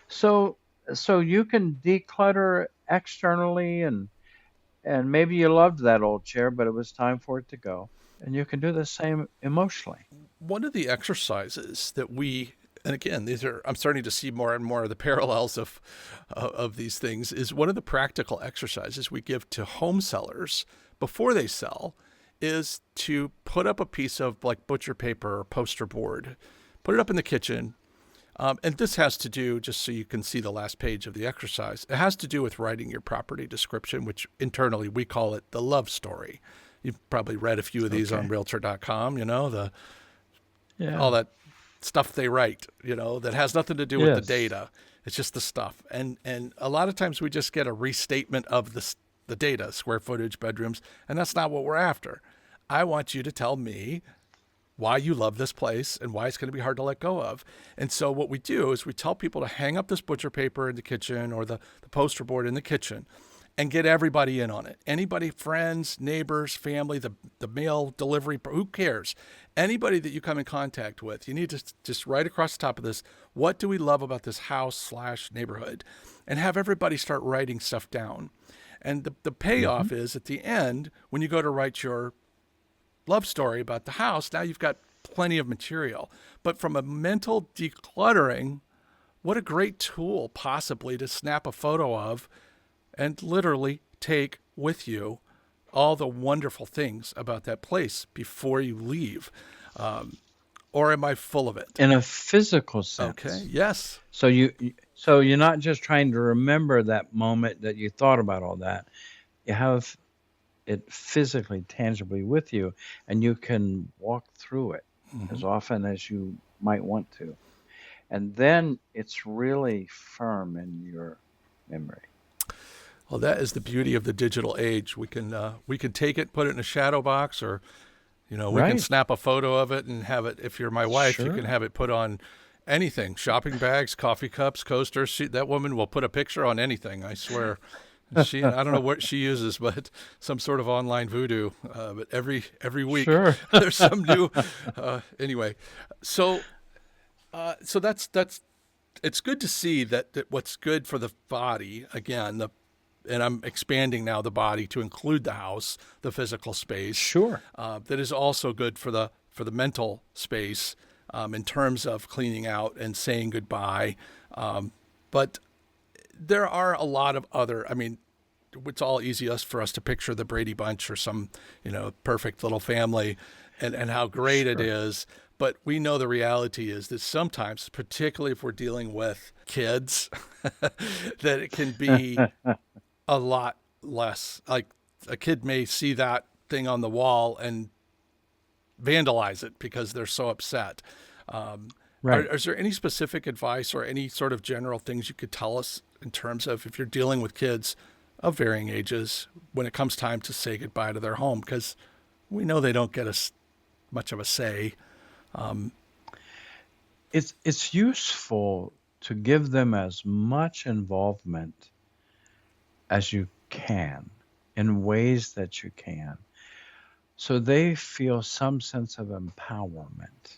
S2: So so you can declutter externally, and maybe you loved that old chair, but it was time for it to go. And you can do the same emotionally.
S1: One of the exercises that we, and again, these are, I'm starting to see more and more of the parallels of these things, is one of the practical exercises we give to home sellers before they sell is to put up a piece of like butcher paper or poster board, put it up in the kitchen. And this has to do, just so you can see the last page of the exercise, it has to do with writing your property description, which internally we call it the love story. You've probably read a few of these on
S2: Okay.
S1: realtor.com, all
S2: Yeah.
S1: that stuff they write, that has nothing to do with the
S2: Yes.
S1: data. It's just the stuff. And a lot of times we just get a restatement of the data, square footage, bedrooms, and that's not what we're after. I want you to tell me why you love this place and why it's going to be hard to let go of. And so what we do is we tell people to hang up this butcher paper in the kitchen or the poster board in the kitchen and get everybody in on it. Anybody, friends, neighbors, family, the mail delivery, who cares? Anybody that you come in contact with, you need to just write across the top of this, what do we love about this house/neighborhood? And have everybody start writing stuff down. And the
S2: Hmm.
S1: payoff is at the end, when you go to write your love story about the house, now you've got plenty of material. But from a mental decluttering, what a great tool possibly to snap a photo of and literally take with you all the wonderful things about that place before you leave. Or am I full of it?
S2: In a physical
S1: Okay.
S2: sense.
S1: Yes.
S2: So so you're not just trying to remember that moment that you thought about all that. You have it physically, tangibly with you, and you can walk through it
S1: Mm-hmm.
S2: as often as you might want to. And then it's really firm in your memory.
S1: Well, that is the beauty of the digital age. We can take it, put it in a shadow box, or we can
S2: Right.
S1: snap a photo of it and have it. If you're my wife, you can
S2: Sure.
S1: have it put on anything: shopping bags, coffee cups, coasters. That woman will put a picture on anything. I swear. I don't know what she uses, but some sort of online voodoo. But every week
S2: Sure.
S1: there's some new. Anyway, so so that's it's good to see that what's good for the body again and I'm expanding now the body to include the house, the physical space,
S2: Sure.
S1: that is also good for the mental space in terms of cleaning out and saying goodbye. But there are a lot of other. I mean, it's all easiest for us to picture the Brady Bunch or some perfect little family, and how great it
S2: Sure.
S1: is. But we know the reality is that sometimes, particularly if we're dealing with kids, that it can be a lot less. Like a kid may see that thing on the wall and vandalize it because they're so upset.
S2: Right.
S1: Is there any specific advice or any sort of general things you could tell us in terms of if you're dealing with kids of varying ages when it comes time to say goodbye to their home? Because we know they don't get much of a say.
S2: It's useful to give them as much involvement as you can in ways that you can, so they feel some sense of empowerment.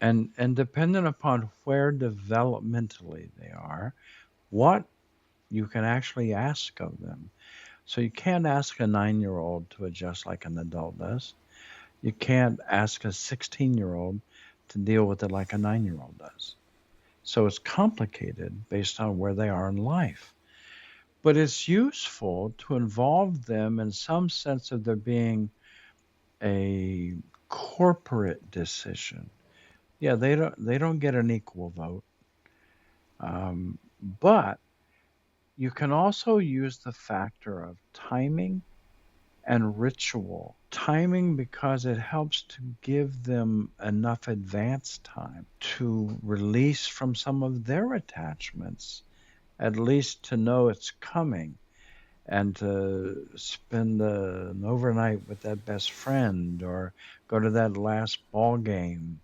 S2: And dependent upon where developmentally they are, what you can actually ask of them. So you can't ask a 9-year-old to adjust like an adult does. You can't ask a 16-year-old to deal with it like a 9-year-old does. So it's complicated based on where they are in life. But it's useful to involve them in some sense of there being a corporate decision. Yeah, they don't get an equal vote. But you can also use the factor of timing and ritual. Timing because it helps to give them enough advance time to release from some of their attachments, at least to know it's coming, and to spend an overnight with that best friend or go to that last ball game.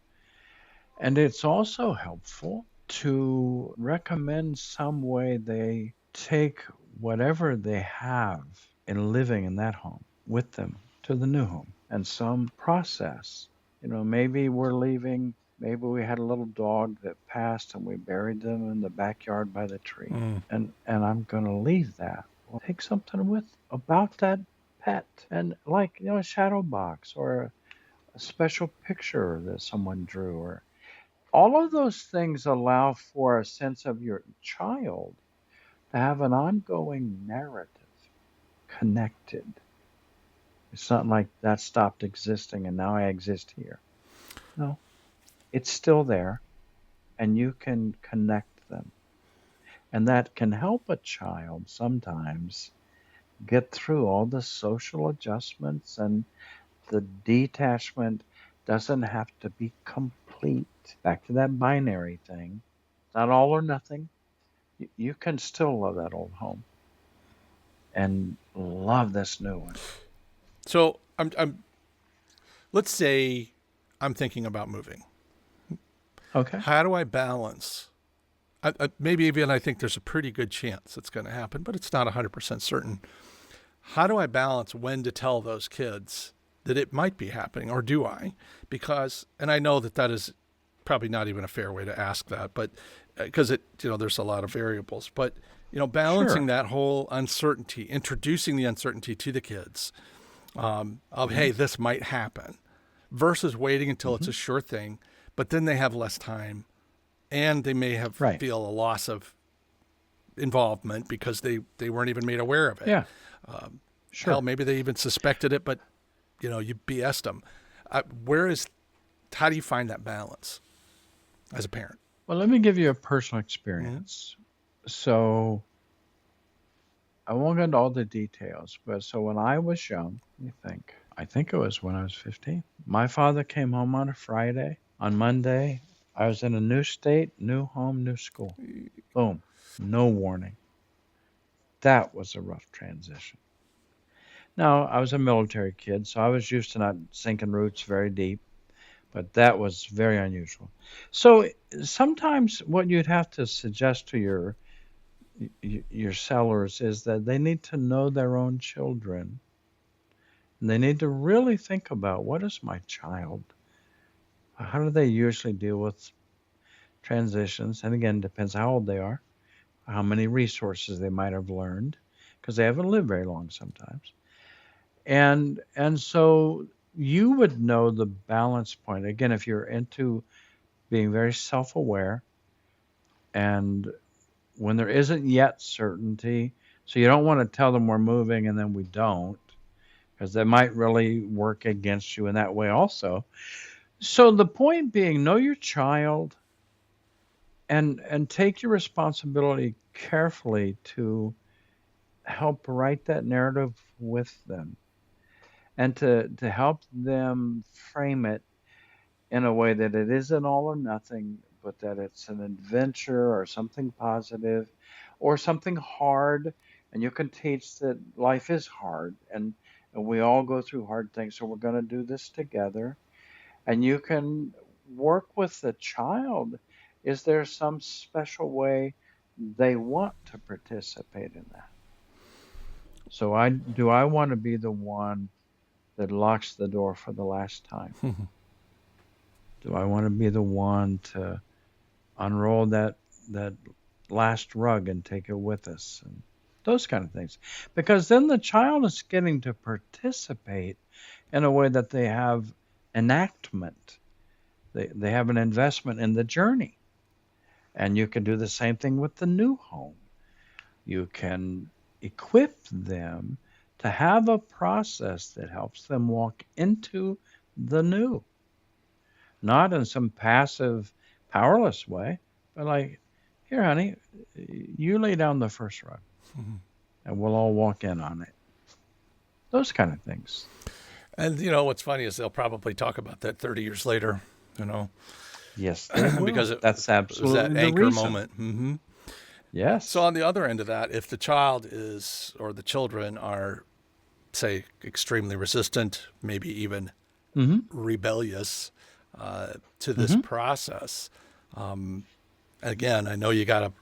S2: And it's also helpful to recommend some way they take whatever they have in living in that home with them to the new home and some process. Maybe we're leaving, maybe we had a little dog that passed and we buried them in the backyard by the tree.
S1: Mm.
S2: And I'm going to leave that. Well, take something with about that pet and like, a shadow box or a special picture that someone drew or all of those things allow for a sense of your child to have an ongoing narrative connected. It's not like that stopped existing and now I exist here. No, it's still there and you can connect them. And that can help a child sometimes get through all the social adjustments, and the detachment doesn't have to be complete. Back to that binary thing, not all or nothing. You can still love that old home and love this new one.
S1: So let's say I'm thinking about moving.
S2: Okay.
S1: How do I balance? Maybe even I think there's a pretty good chance it's going to happen, but it's not 100% certain. How do I balance when to tell those kids that it might be happening, or do I? Because, and I know that is probably not even a fair way to ask that, but because there's a lot of variables, but balancing
S2: Sure.
S1: that whole uncertainty, introducing the uncertainty to the kids of, hey, this might happen, versus waiting until it's a sure thing, but then they have less time and they may have
S2: Right.
S1: feel a loss of involvement because they weren't even made aware of it.
S2: Yeah.
S1: Hell,
S2: Sure.
S1: maybe they even suspected it, but you BS'd them. How do you find that balance as a parent?
S2: Well, let me give you a personal experience. So I won't get into all the details, but so when I was young, I think it was when I was 15. My father came home on a Friday. On Monday, I was in a new state, new home, new school. Boom. No warning. That was a rough transition. Now, I was a military kid, so I was used to not sinking roots very deep, but that was very unusual. So sometimes what you'd have to suggest to your sellers is that they need to know their own children. And they need to really think about, what is my child? How do they usually deal with transitions? And again, depends how old they are, how many resources they might have learned, because they haven't lived very long sometimes. And so you would know the balance point. Again, if you're into being very self-aware, and when there isn't yet certainty, so you don't want to tell them we're moving and then we don't, because that might really work against you in that way also. So the point being, know your child and take your responsibility carefully to help write that narrative with them and to help them frame it in a way that it isn't all or nothing, but that it's an adventure or something positive or something hard. And you can teach that life is hard and we all go through hard things. So we're going to do this together. And you can work with the child. Is there some special way they want to participate in that? So I want to be the one that locks the door for the last time? Do I want to be the one to unroll that last rug and take it with us? And those kind of things. Because then the child is getting to participate in a way that they have enactment. They have an investment in the journey. And you can do the same thing with the new home. You can equip them to have a process that helps them walk into the new. Not in some passive, powerless way, but like, here, honey, you lay down the first rug and we'll all walk in on it. Those kind of things.
S1: And what's funny is they'll probably talk about that 30 years later,
S2: Yes, they will.
S1: because
S2: That's
S1: it was
S2: absolutely
S1: that
S2: the
S1: anchor
S2: reason.
S1: moment. Mm-hmm.
S2: Yes.
S1: So on the other end of that, if the child is, or the children are, say, extremely resistant, maybe even
S2: Mm-hmm.
S1: rebellious, to this
S2: Hmm.
S1: process. Again, I know you gotta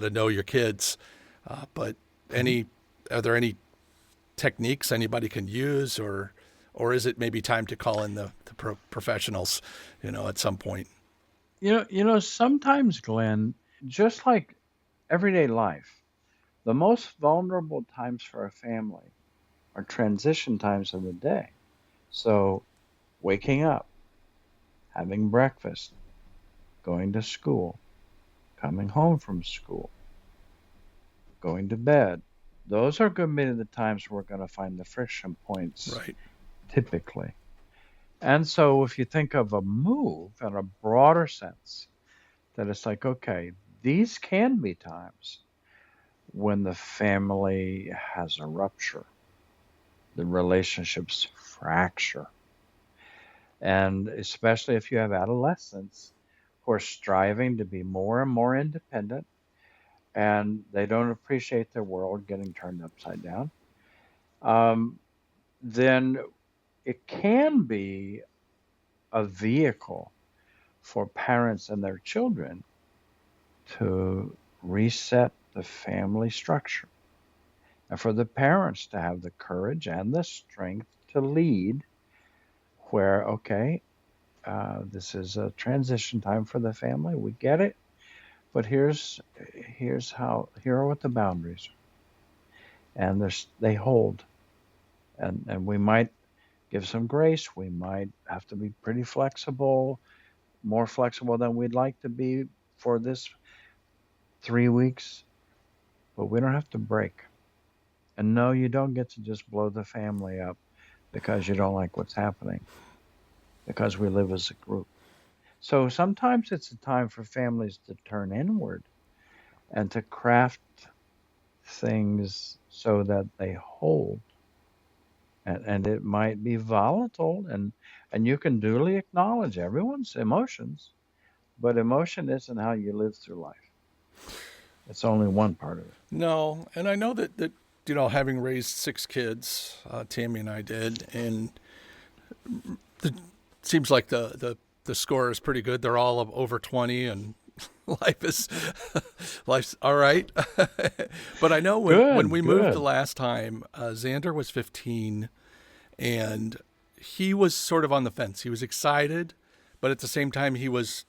S1: know your kids, but
S2: Hmm.
S1: any are there any techniques anybody can use, or is it maybe time to call in the professionals, at some point?
S2: Sometimes, Glenn, just like everyday life, the most vulnerable times for a family are transition times in the day. So, waking up, having breakfast, going to school, coming home from school, going to bed. Those are going to be the times we're going to find the friction points
S1: Right.
S2: typically. And so, if you think of a move in a broader sense, that it's like, okay, these can be times when the family has a rupture, the relationships fracture. And especially if you have adolescents who are striving to be more and more independent and they don't appreciate their world getting turned upside down, um, then it can be a vehicle for parents and their children to reset the family structure and for the parents to have the courage and the strength to lead where, okay, this is a transition time for the family. We get it, but here are what the boundaries are, and they hold, and we might give some grace. We might have to be pretty flexible, more flexible than we'd like to be for this 3 weeks, but we don't have to break. And no, you don't get to just blow the family up because you don't like what's happening, because we live as a group. So sometimes it's a time for families to turn inward and to craft things so that they hold. And it might be volatile, and you can duly acknowledge everyone's emotions, but emotion isn't how you live through life. It's only one part of it.
S1: No, and I know that having raised six kids, Tammy and I did, and it seems like the score is pretty good. They're all over 20, and life is life's all right. But I know when
S2: Good,
S1: we moved the
S2: good.
S1: last time, Xander was 15, and he was sort of on the fence. He was excited, but at the same time he was,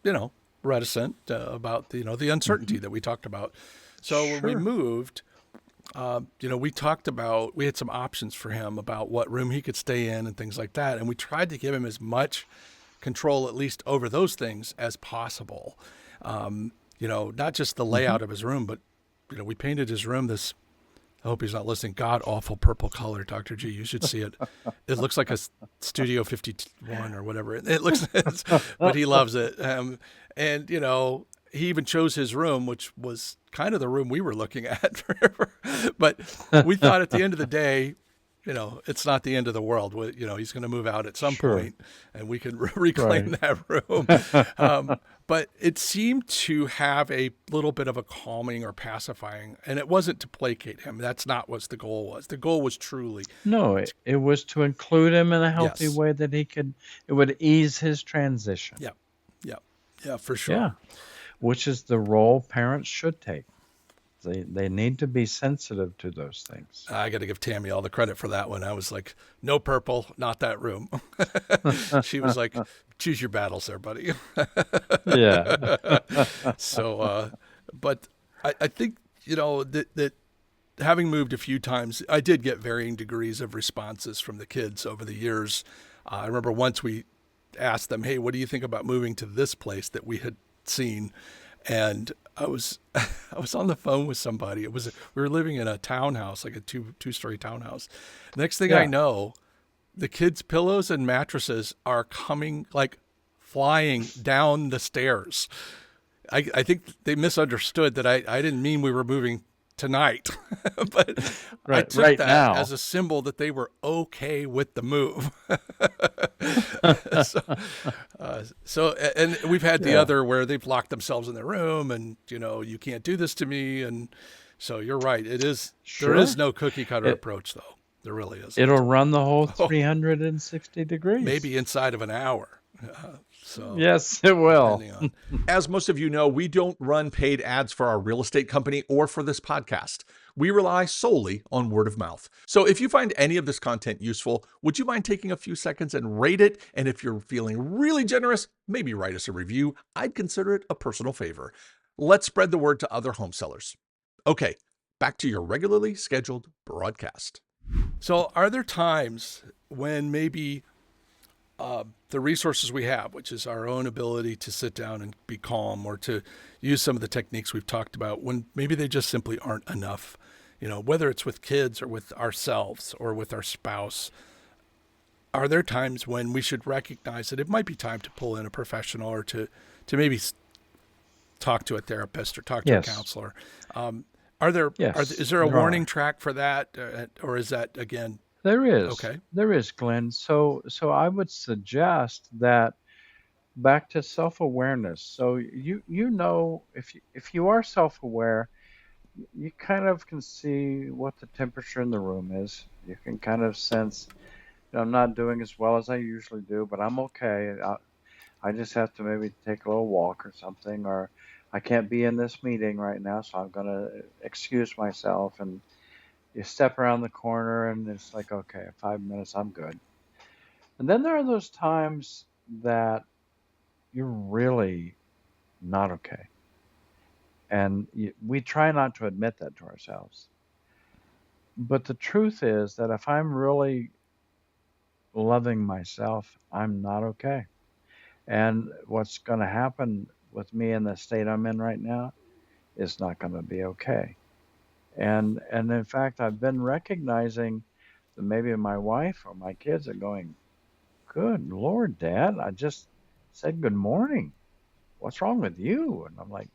S1: you know, reticent about the
S2: Hmm.
S1: uncertainty that we talked about. So when we
S2: Sure.
S1: moved, we talked about, we had some options for him about what room he could stay in and things like that. And we tried to give him as much control, at least over those things, as possible. Not just the
S2: Hmm.
S1: layout of his room, but, we painted his room this, I hope he's not listening, god awful purple color, Dr. G. You should see it. It looks like a Studio 51 or whatever. It looks, but he loves it. And, he even chose his room, which was kind of the room we were looking at forever. But we thought at the end of the day, it's not the end of the world. He's going to move out at some
S2: Sure.
S1: point, and we can reclaim
S2: Right.
S1: that room. But it seemed to have a little bit of a calming or pacifying, and it wasn't to placate him. That's not what the goal was. The goal was truly,
S2: No, it was to include him in a healthy
S1: yes,
S2: way that it would ease his transition.
S1: yeah, yeah, yeah, for sure.
S2: Yeah, which is the role parents should take. They need to be sensitive to those things.
S1: I got to give Tammy all the credit for that one. I was like, no purple, not that room. She was like, choose your battles there, buddy.
S2: Yeah.
S1: So, but I think, that having moved a few times, I did get varying degrees of responses from the kids over the years. I remember once we asked them, "Hey, what do you think about moving to this place that we had seen?" And I was I was on the phone with somebody. We were living in a townhouse, like a two-story townhouse. Next thing I
S2: Yeah.
S1: know, the kids' pillows and mattresses are coming like flying down the stairs. I think they misunderstood that I didn't mean we were moving tonight, but I
S2: Right.
S1: took
S2: Right
S1: that as
S2: now.
S1: a symbol that they were okay with the move. so, and we've had the
S2: Yeah.
S1: other where they've locked themselves in their room, and you can't do this to me, and so you're right. There is
S2: Sure.
S1: no cookie cutter
S2: It
S1: approach though. There really isn't.
S2: It'll run the whole
S1: Oh,
S2: 360 degrees.
S1: maybe inside of an hour. So
S2: Yes, it will.
S1: depending on. As most of you know, we don't run paid ads for our real estate company or for this podcast. We rely solely on word of mouth. So if you find any of this content useful, would you mind taking a few seconds and rate it? And if you're feeling really generous, maybe write us a review. I'd consider it a personal favor. Let's spread the word to other home sellers. Okay, back to your regularly scheduled broadcast. So are there times when maybe the resources we have, which is our own ability to sit down and be calm or to use some of the techniques we've talked about, when maybe they just simply aren't enough, whether it's with kids or with ourselves or with our spouse, are there times when we should recognize that it might be time to pull in a professional or to maybe talk to a therapist or talk to a
S2: Yes.
S1: counselor?
S2: Yes.
S1: Is there a
S2: There
S1: warning
S2: are.
S1: track for that? Or is that, again,
S2: There is.
S1: okay?
S2: There is, Glenn. So I would suggest that back to self-awareness. So if you are self-aware, you kind of can see what the temperature in the room is. You can kind of sense, I'm not doing as well as I usually do, but I'm okay. I just have to maybe take a little walk or something, or I can't be in this meeting right now, so I'm going to excuse myself. And you step around the corner, and it's like, okay, 5 minutes, I'm good. And then there are those times that you're really not okay. And we try not to admit that to ourselves. But the truth is that if I'm really loving myself, I'm not okay. And what's going to happen with me in the state I'm in right now is not going to be okay. And in fact, I've been recognizing that maybe my wife or my kids are going, "Good Lord, Dad, I just said good morning. What's wrong with you?" And I'm like,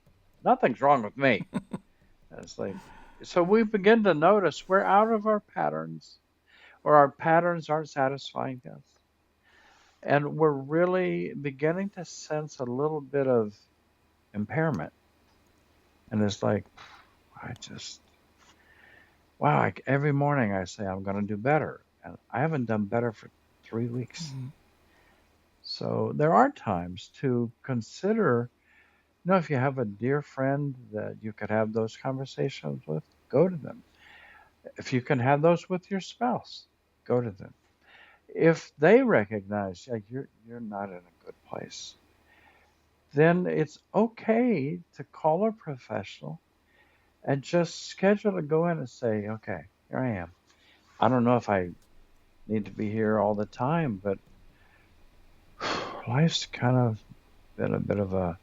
S2: "Nothing's wrong with me." And it's like, so we begin to notice we're out of our patterns, or our patterns aren't satisfying us. And we're really beginning to sense a little bit of impairment. And it's like, I just, wow, every morning I say I'm going to do better. And I haven't done better for 3 weeks.
S1: Mm-hmm.
S2: So there are times to consider, if you have a dear friend that you could have those conversations with, go to them. If you can have those with your spouse, go to them. If they recognize, yeah, you're not in a good place, then it's okay to call a professional and just schedule to go in and say, okay, here I am. I don't know if I need to be here all the time, but life's kind of been a bit of a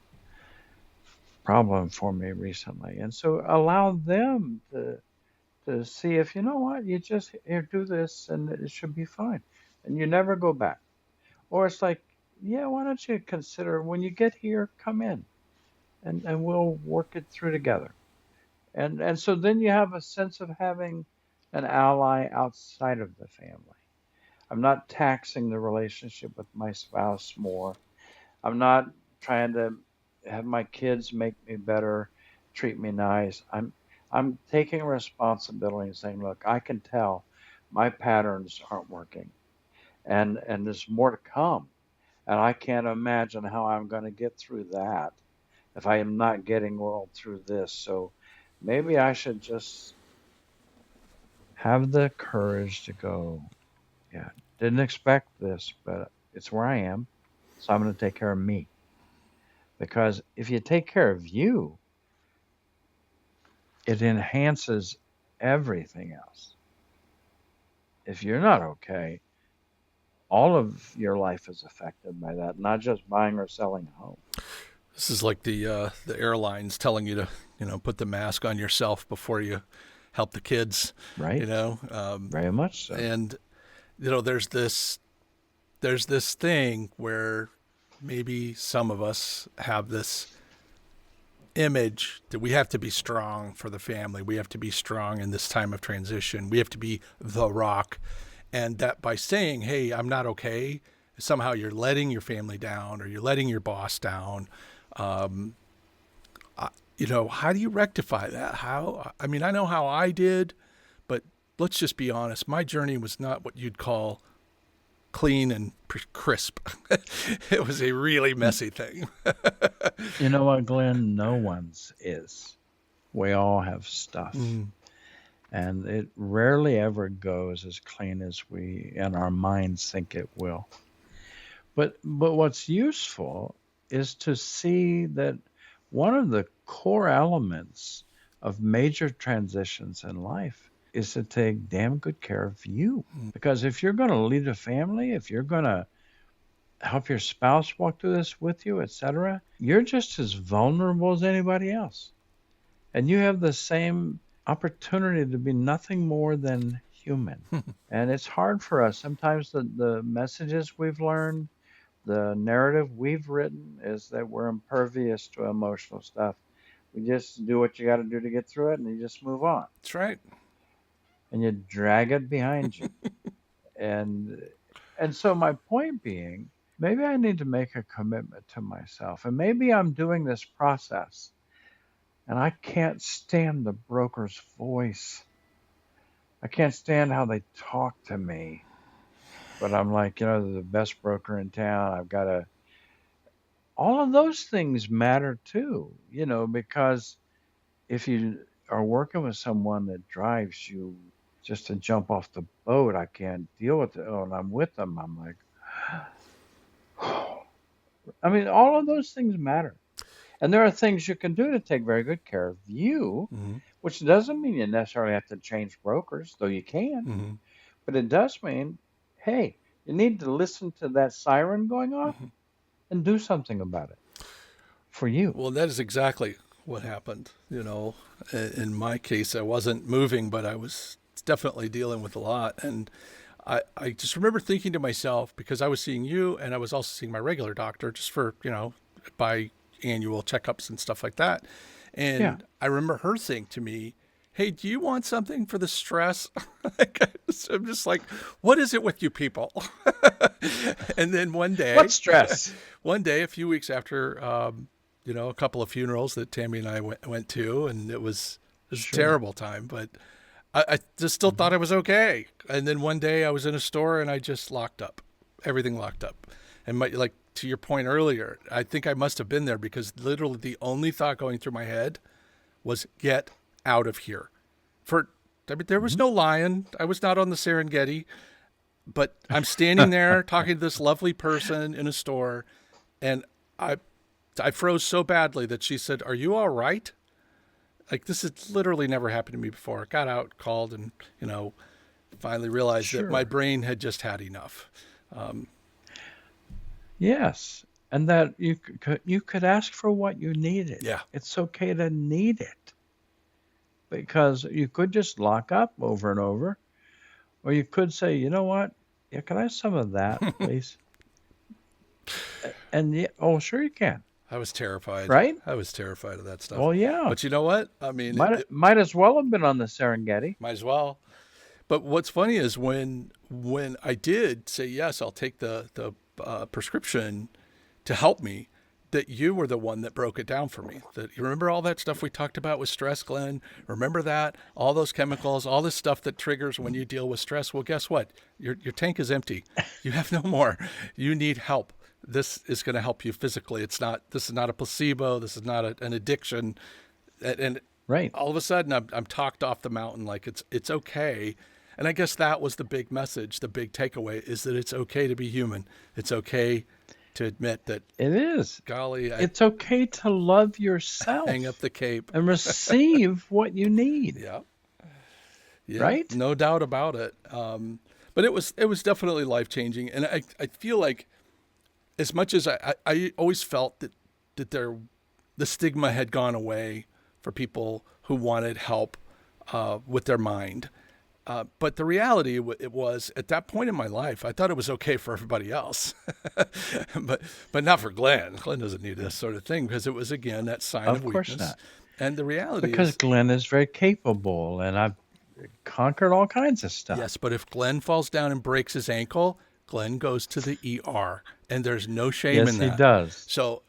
S2: problem for me recently. And so allow them to see if, you know what, you just here, do this and it should be fine. And you never go back. Or it's like, yeah, why don't you consider when you get here, come in and we'll work it through together. And so then you have a sense of having an ally outside of the family. I'm not taxing the relationship with my spouse more. I'm not trying to have my kids make me better, treat me nice. I'm taking responsibility and saying, look, I can tell my patterns aren't working. And there's more to come. And I can't imagine how I'm going to get through that if I am not getting well through this. So maybe I should just have the courage to go, yeah, didn't expect this, but it's where I am. So I'm going to take care of me. Because if you take care of you, it enhances everything else. If you're not okay, all of your life is affected by that, not just buying or selling a home.
S1: This is like the airlines telling you to put the mask on yourself before you help the kids.
S2: Right? Very much so.
S1: And there's this thing where maybe some of us have this image that we have to be strong for the family. We have to be strong in this time of transition. We have to be the rock. And that by saying, hey, I'm not okay, somehow you're letting your family down or you're letting your boss down. How do you rectify that? I know how I did, but let's just be honest. My journey was not what you'd call clean and crisp. It was a really messy thing.
S2: You know what, Glenn? No one's is. We all have stuff.
S1: Mm,
S2: And it rarely ever goes as clean as we and our minds think it will. But what's useful is to see that one of the core elements of major transitions in life is to take damn good care of you.
S1: mm.
S2: Because if you're going to lead a family, if you're going to help your spouse walk through this with you, etc., you're just as vulnerable as anybody else. And you have the same opportunity to be nothing more than human. And it's hard for us. Sometimes the messages we've learned, the narrative we've written is that we're impervious to emotional stuff. We just do what you got to do to get through it, and you just move on.
S1: That's right.
S2: And you drag it behind you. And so my point being, maybe I need to make a commitment to myself. And maybe I'm doing this process and I can't stand the broker's voice. I can't stand how they talk to me. But I'm like, they're the best broker in town. I've got to. All of those things matter too, because if you are working with someone that drives you just to jump off the boat, I can't deal with it. Oh, and I'm with them. I'm like, I mean, all of those things matter. And there are things you can do to take very good care of you,
S1: Mm-hmm.
S2: which doesn't mean you necessarily have to change brokers, though you can.
S1: Mm-hmm.
S2: But it does mean, hey, you need to listen to that siren going off
S1: Mm-hmm.
S2: and do something about it for you.
S1: Well, that is exactly what happened. In my case, I wasn't moving, but I was definitely dealing with a lot. And I just remember thinking to myself, because I was seeing you and I was also seeing my regular doctor just for, biannual checkups and stuff like that.
S2: Yeah,
S1: And I remember her saying to me, hey, do you want something for the stress? I'm just like, what is it with you people? And then
S2: what stress?
S1: one day, a few weeks after, a couple of funerals that Tammie and I went to, and it was a
S2: Sure.
S1: terrible time, but I just still thought I was okay. And then one day I was in a store and I just locked up, everything locked up. And like to your point earlier, I think I must have been there because literally the only thought going through my head was get out of here. There was no lion. I was not on the Serengeti, but I'm standing there talking to this lovely person in a store, and I froze so badly that she said, "Are you all right?" Like, this has literally never happened to me before. I got out, called, and finally realized that my
S2: Sure.
S1: brain had just had enough.
S2: Yes. And that you could ask for what you needed.
S1: Yeah.
S2: It's okay to need it because you could just lock up over and over, or you could say, you know what? Yeah, can I have some of that, please? And yeah, oh, sure you can,
S1: I was terrified.
S2: right?
S1: I was terrified of that stuff.
S2: Well, yeah.
S1: But you know what? I mean,
S2: Might as well have been on the Serengeti.
S1: might as well. But what's funny is when I did say yes, I'll take the prescription to help me, that you were the one that broke it down for me. That you remember all that stuff we talked about with stress, Glenn? Remember that? All those chemicals, all this stuff that triggers when you deal with stress. Well, guess what? Your tank is empty. You have no more. You need help. This is going to help you physically. This is not a placebo. This is not an addiction. And
S2: Right.
S1: all of a sudden I'm talked off the mountain, like it's okay. And I guess that was the big message, the big takeaway is that it's okay to be human. It's okay to admit that,
S2: It is.
S1: golly, I
S2: It's okay to love
S1: hang up
S2: yourself
S1: the cape.
S2: and receive what you need,
S1: Yeah. Yeah.
S2: right?
S1: No doubt about it. But it was definitely life changing. And I feel like as much as I always felt that the stigma had gone away for people who wanted help with their mind. But the reality it was at that point in my life, I thought it was okay for everybody else, but not for Glenn. Glenn doesn't need this sort of thing because it was, again, that sign
S2: Of
S1: of
S2: course
S1: weakness.
S2: not.
S1: And the reality
S2: Because
S1: is,
S2: Glenn is very capable and I've conquered all kinds of stuff.
S1: yes, but if Glenn falls down and breaks his ankle, Glenn goes to the ER, and there's no shame
S2: Yes,
S1: in
S2: he
S1: that.
S2: does.
S1: So,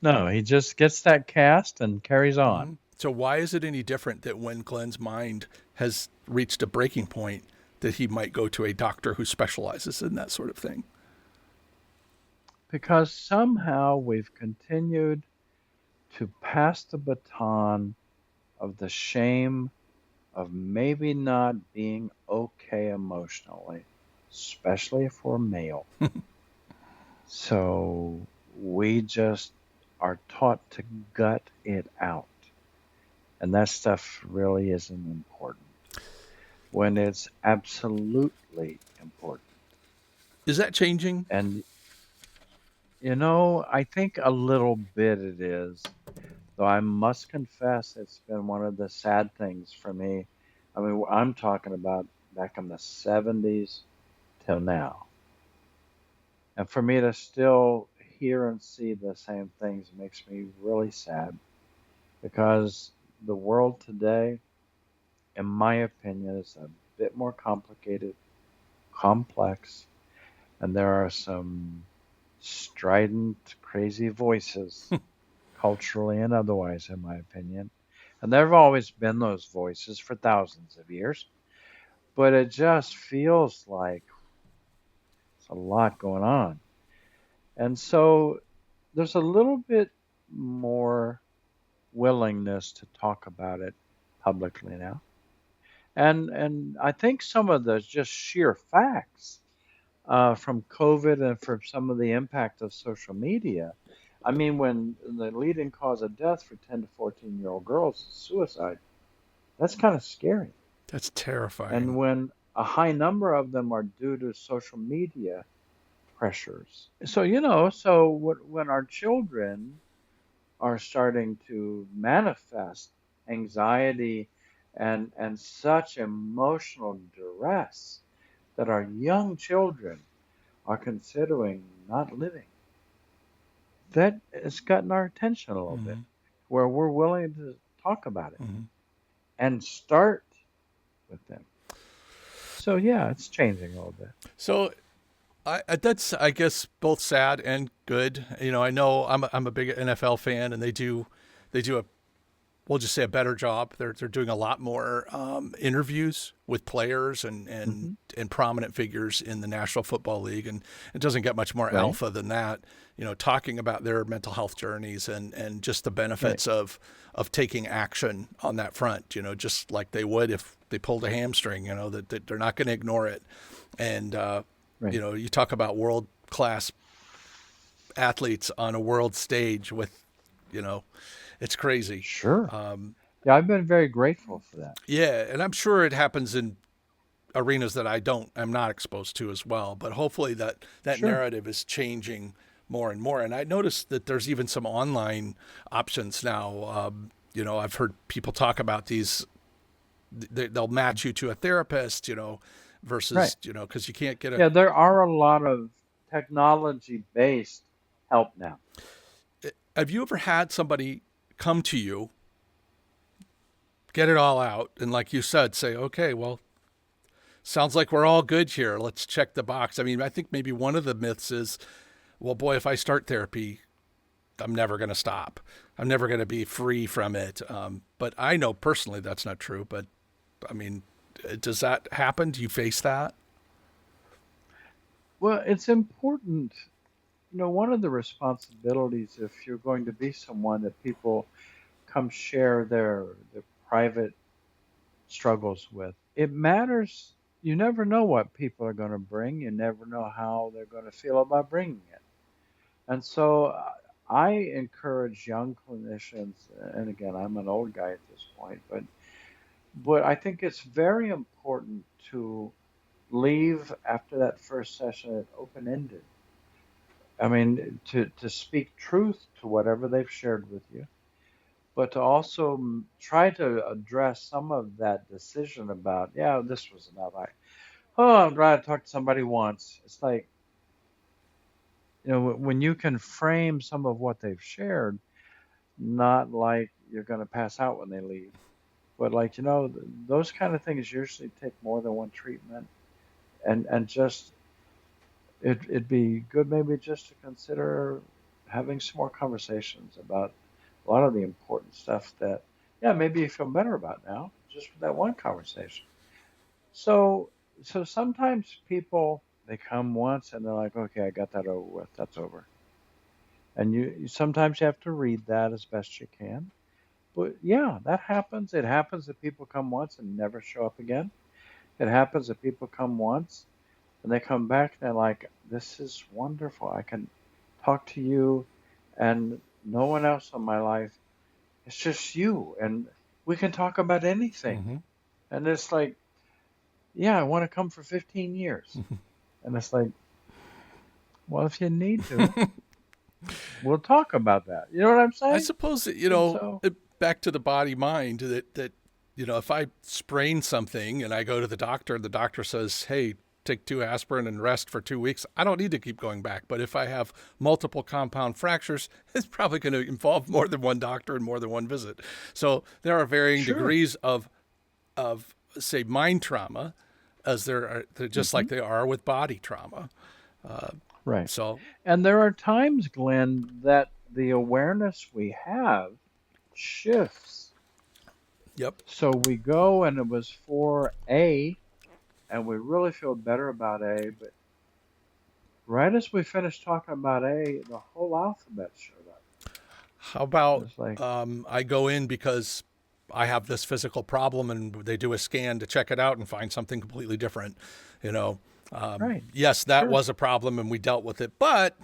S2: No, he just gets that cast and carries on.
S1: so why is it any different that when Glenn's mind has reached a breaking point that he might go to a doctor who specializes in that sort of thing?
S2: Because somehow we've continued to pass the baton of the shame of maybe not being okay emotionally, especially if we're male. So we just are taught to gut it out. And that stuff really isn't important when it's absolutely important.
S1: Is that changing?
S2: And, I think a little bit it is, though I must confess it's been one of the sad things for me. I mean, I'm talking about back in the 70s till now. And for me to still hear and see the same things makes me really sad because the world today, in my opinion, is a bit more complicated, complex, and there are some strident, crazy voices, culturally and otherwise, in my opinion. And there have always been those voices for thousands of years, but it just feels like it's a lot going on. And so there's a little bit more willingness to talk about it publicly now. And I think some of the just sheer facts from COVID and from some of the impact of social media. I mean, when the leading cause of death for 10 to 14-year-old girls is suicide, that's kind of scary.
S1: That's terrifying.
S2: And when a high number of them are due to social media pressures. So, when our children are starting to manifest anxiety and such emotional duress that our young children are considering not living, that has gotten our attention a little bit,
S1: Mm-hmm.
S2: where we're willing to talk about it
S1: Mm-hmm.
S2: and start with them. So yeah, it's changing a little bit.
S1: So that's, I guess, both sad and good. I know I'm a big NFL fan, and they do a, we'll just say, a better job. They're doing a lot more interviews with players and
S2: Hmm.
S1: and prominent figures in the National Football League, and it doesn't get much more
S2: Right,
S1: alpha than that. Talking about their mental health journeys and just the
S2: right,
S1: benefits of taking action on that front. Just like they would if they pulled a hamstring. That they're not going to ignore it, and
S2: right.
S1: you talk about world class athletes on a world stage with, you know, it's crazy.
S2: Sure.
S1: Um,
S2: Yeah, I've been very grateful for that.
S1: yeah, and I'm sure it happens in arenas that I'm not exposed to as well. But hopefully that
S2: Sure.
S1: narrative is changing more and more. And I noticed that there's even some online options now. I've heard people talk about these. They'll match you to a therapist,
S2: Right.
S1: versus, because you can't get a.
S2: Yeah, there are a lot of technology-based help now.
S1: Have you ever had somebody come to you, get it all out, and like you said, say, okay, well, sounds like we're all good here. Let's check the box. I mean, I think maybe one of the myths is, well, boy, if I start therapy, I'm never going to stop. I'm never going to be free from it. But I know personally that's not true. But I mean, does that happen? Do you face that?
S2: Well, it's important. One of the responsibilities if you're going to be someone that people come share their private struggles with, it matters. You never know what people are going to bring. You never know how they're going to feel about bringing it. And so I encourage young clinicians, and again, I'm an old guy at this point, but I think it's very important to leave after that first session open-ended. I mean, to speak truth to whatever they've shared with you, but to also try to address some of that decision about, yeah, this was enough. I'm glad I talked to somebody once. It's like, when you can frame some of what they've shared, not like you're going to pass out when they leave, but like, those kind of things usually take more than one treatment. And just, it'd be good maybe just to consider having some more conversations about a lot of the important stuff that, yeah, maybe you feel better about now. just with that one conversation. So, so sometimes people they come once and they're like, okay, I got that over with. That's over. And sometimes you have to read that as best you can. But yeah, that happens. It happens that people come once and never show up again. It happens that people come once and they come back and they're like, this is wonderful. I can talk to you and no one else in my life. It's just you. And we can talk about anything.
S1: Hmm.
S2: And it's like, yeah, I want to come for 15 years. And it's like, well, if you need to, we'll talk about that. You know what I'm
S1: I
S2: saying?
S1: suppose that,
S2: And so,
S1: back to the body mind that if I sprain something and I go to the doctor and the doctor says, "Hey, take 2 aspirin and rest for 2 weeks," I don't need to keep going back. But if I have multiple compound fractures, it's probably going to involve more than one doctor and more than one visit. So there are varying
S2: sure.
S1: degrees of say mind trauma, as they're just
S2: Hmm.
S1: like they are with body trauma.
S2: Right.
S1: So
S2: And there are times, Glenn, that the awareness we have shifts.
S1: yep.
S2: So we go and it was for A, and we really feel better about A, but right as we finish talking about A, the whole alphabet showed up.
S1: How about
S2: It's like,
S1: I go in because I have this physical problem and they do a scan to check it out and find something completely different. You know,
S2: right,
S1: yes, that
S2: sure,
S1: was a problem and we dealt with it, but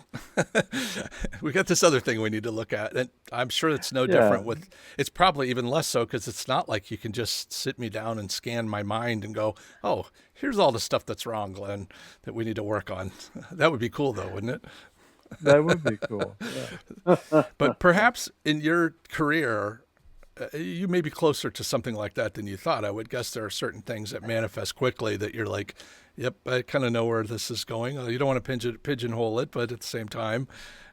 S1: we got this other thing we need to look at. And I'm sure it's no
S2: yeah,
S1: different with, it's probably even less so because it's not like you can just sit me down and scan my mind and go, oh, here's all the stuff that's wrong, Glenn, that we need to work on. That would be cool though, wouldn't it?
S2: that would be cool. Yeah.
S1: But perhaps in your career, you may be closer to something like that than you thought. I would guess there are certain things that manifest quickly that you're like, yep, I kind of know where this is going. You don't want to pigeonhole it, but at the same time,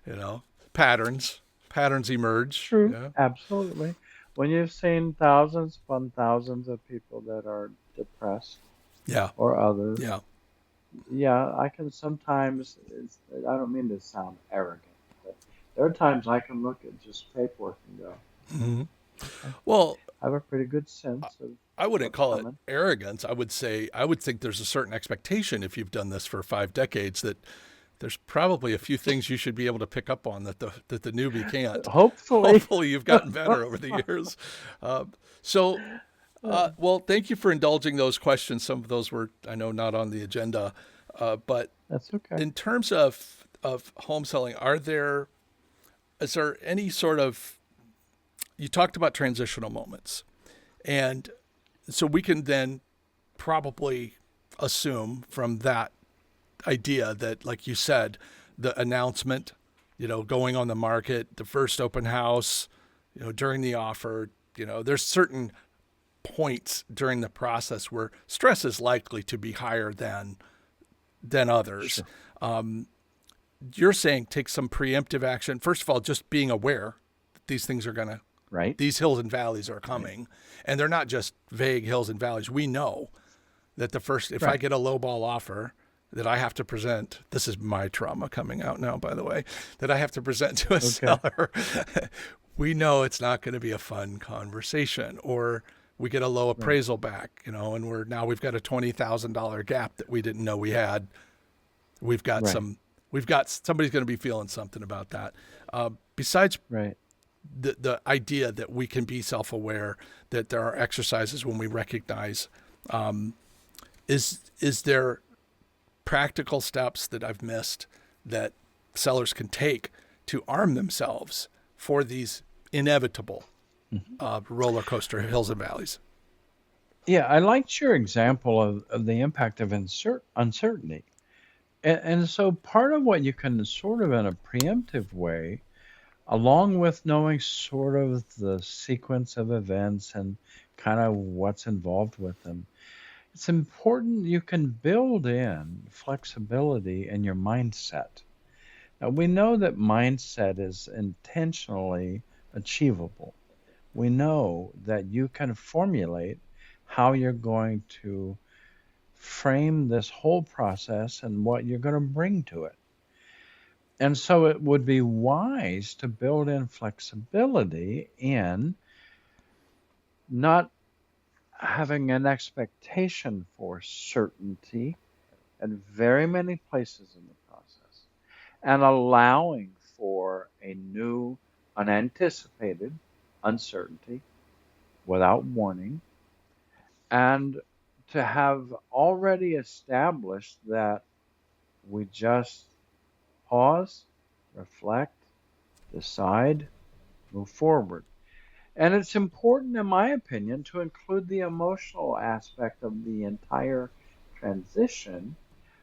S1: you know, patterns emerge.
S2: True,
S1: Yeah.
S2: absolutely. When you've seen thousands upon thousands of people that are depressed
S1: Yeah.
S2: or others,
S1: Yeah.
S2: yeah, I can sometimes, I don't mean to sound arrogant, but there are times I can look at just paperwork and go,
S1: Hmm.
S2: okay,
S1: Well,
S2: I have a pretty good sense of
S1: I wouldn't
S2: what's
S1: call it
S2: coming.
S1: arrogance. I would say, I would think there's a certain expectation if you've done this for 5 decades that there's probably a few things you should be able to pick up on that the newbie can't.
S2: Hopefully.
S1: Hopefully, you've gotten better over the years. So, well, thank you for indulging those questions. Some of those were, I know, not on the agenda, but
S2: That's okay.
S1: in terms of home selling, is there any sort of, you talked about transitional moments, and so we can then probably assume from that idea that, like you said, the announcement, going on the market, the first open house, during the offer, there's certain points during the process where stress is likely to be higher than others.
S2: Sure.
S1: You're saying take some preemptive action. First of all, just being aware that these things are gonna,
S2: Right.
S1: these hills and valleys are
S2: Right.
S1: coming, and they're not just vague hills and valleys. We know that if I
S2: Right.
S1: get a lowball offer that I have to present, this is my trauma coming out now, by the way, that I have to present to a
S2: Okay.
S1: seller, we know it's not going to be a fun conversation. Or we get a low
S2: Right.
S1: appraisal back, and we've got a $20,000 gap that we didn't know we had. We've got
S2: Right.
S1: some, we've got somebody's going to be feeling something about that. Besides
S2: Right.
S1: the idea that we can be self-aware, that there are exercises when we recognize, is there practical steps that I've missed that sellers can take to arm themselves for these inevitable
S2: Mhm.
S1: roller coaster hills and valleys?
S2: Yeah, I liked your example of the impact of uncertainty. And so part of what you can sort of in a preemptive way, along with knowing sort of the sequence of events and kind of what's involved with them, it's important you can build in flexibility in your mindset. Now, we know that mindset is intentionally achievable. We know that you can formulate how you're going to frame this whole process and what you're going to bring to it. And so it would be wise to build in flexibility in not having an expectation for certainty at very many places in the process, and allowing for a new, unanticipated uncertainty without warning, and to have already established that we just pause, reflect, decide, move forward. And it's important, in my opinion, to include the emotional aspect of the entire transition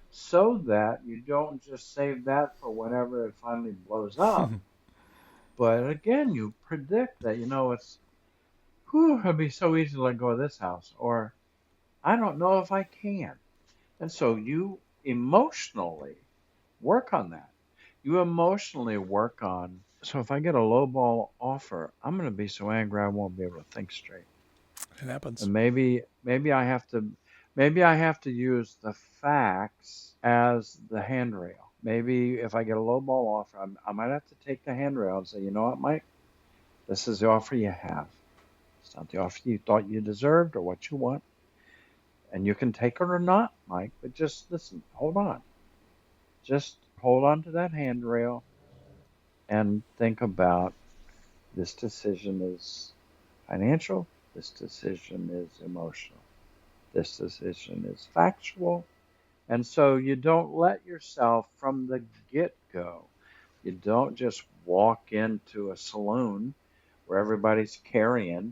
S2: so that you don't just save that for whenever it finally blows up. But again, you predict that, it's, whew, it'd be so easy to let go of this house, or I don't know if I can. And so you emotionally work on that. You emotionally work on, so if I get a lowball offer, I'm going to be so angry I won't be able to think straight.
S1: It happens.
S2: And maybe I have to use the facts as the handrail. Maybe if I get a lowball offer, I might have to take the handrail and say, you know what, Mike, this is the offer you have. It's not the offer you thought you deserved or what you want. And you can take it or not, Mike, but just listen, hold on. Just hold on to that handrail and think about this decision is financial, this decision is emotional, this decision is factual. And so you don't let yourself from the get go, you don't just walk into a saloon where everybody's carrying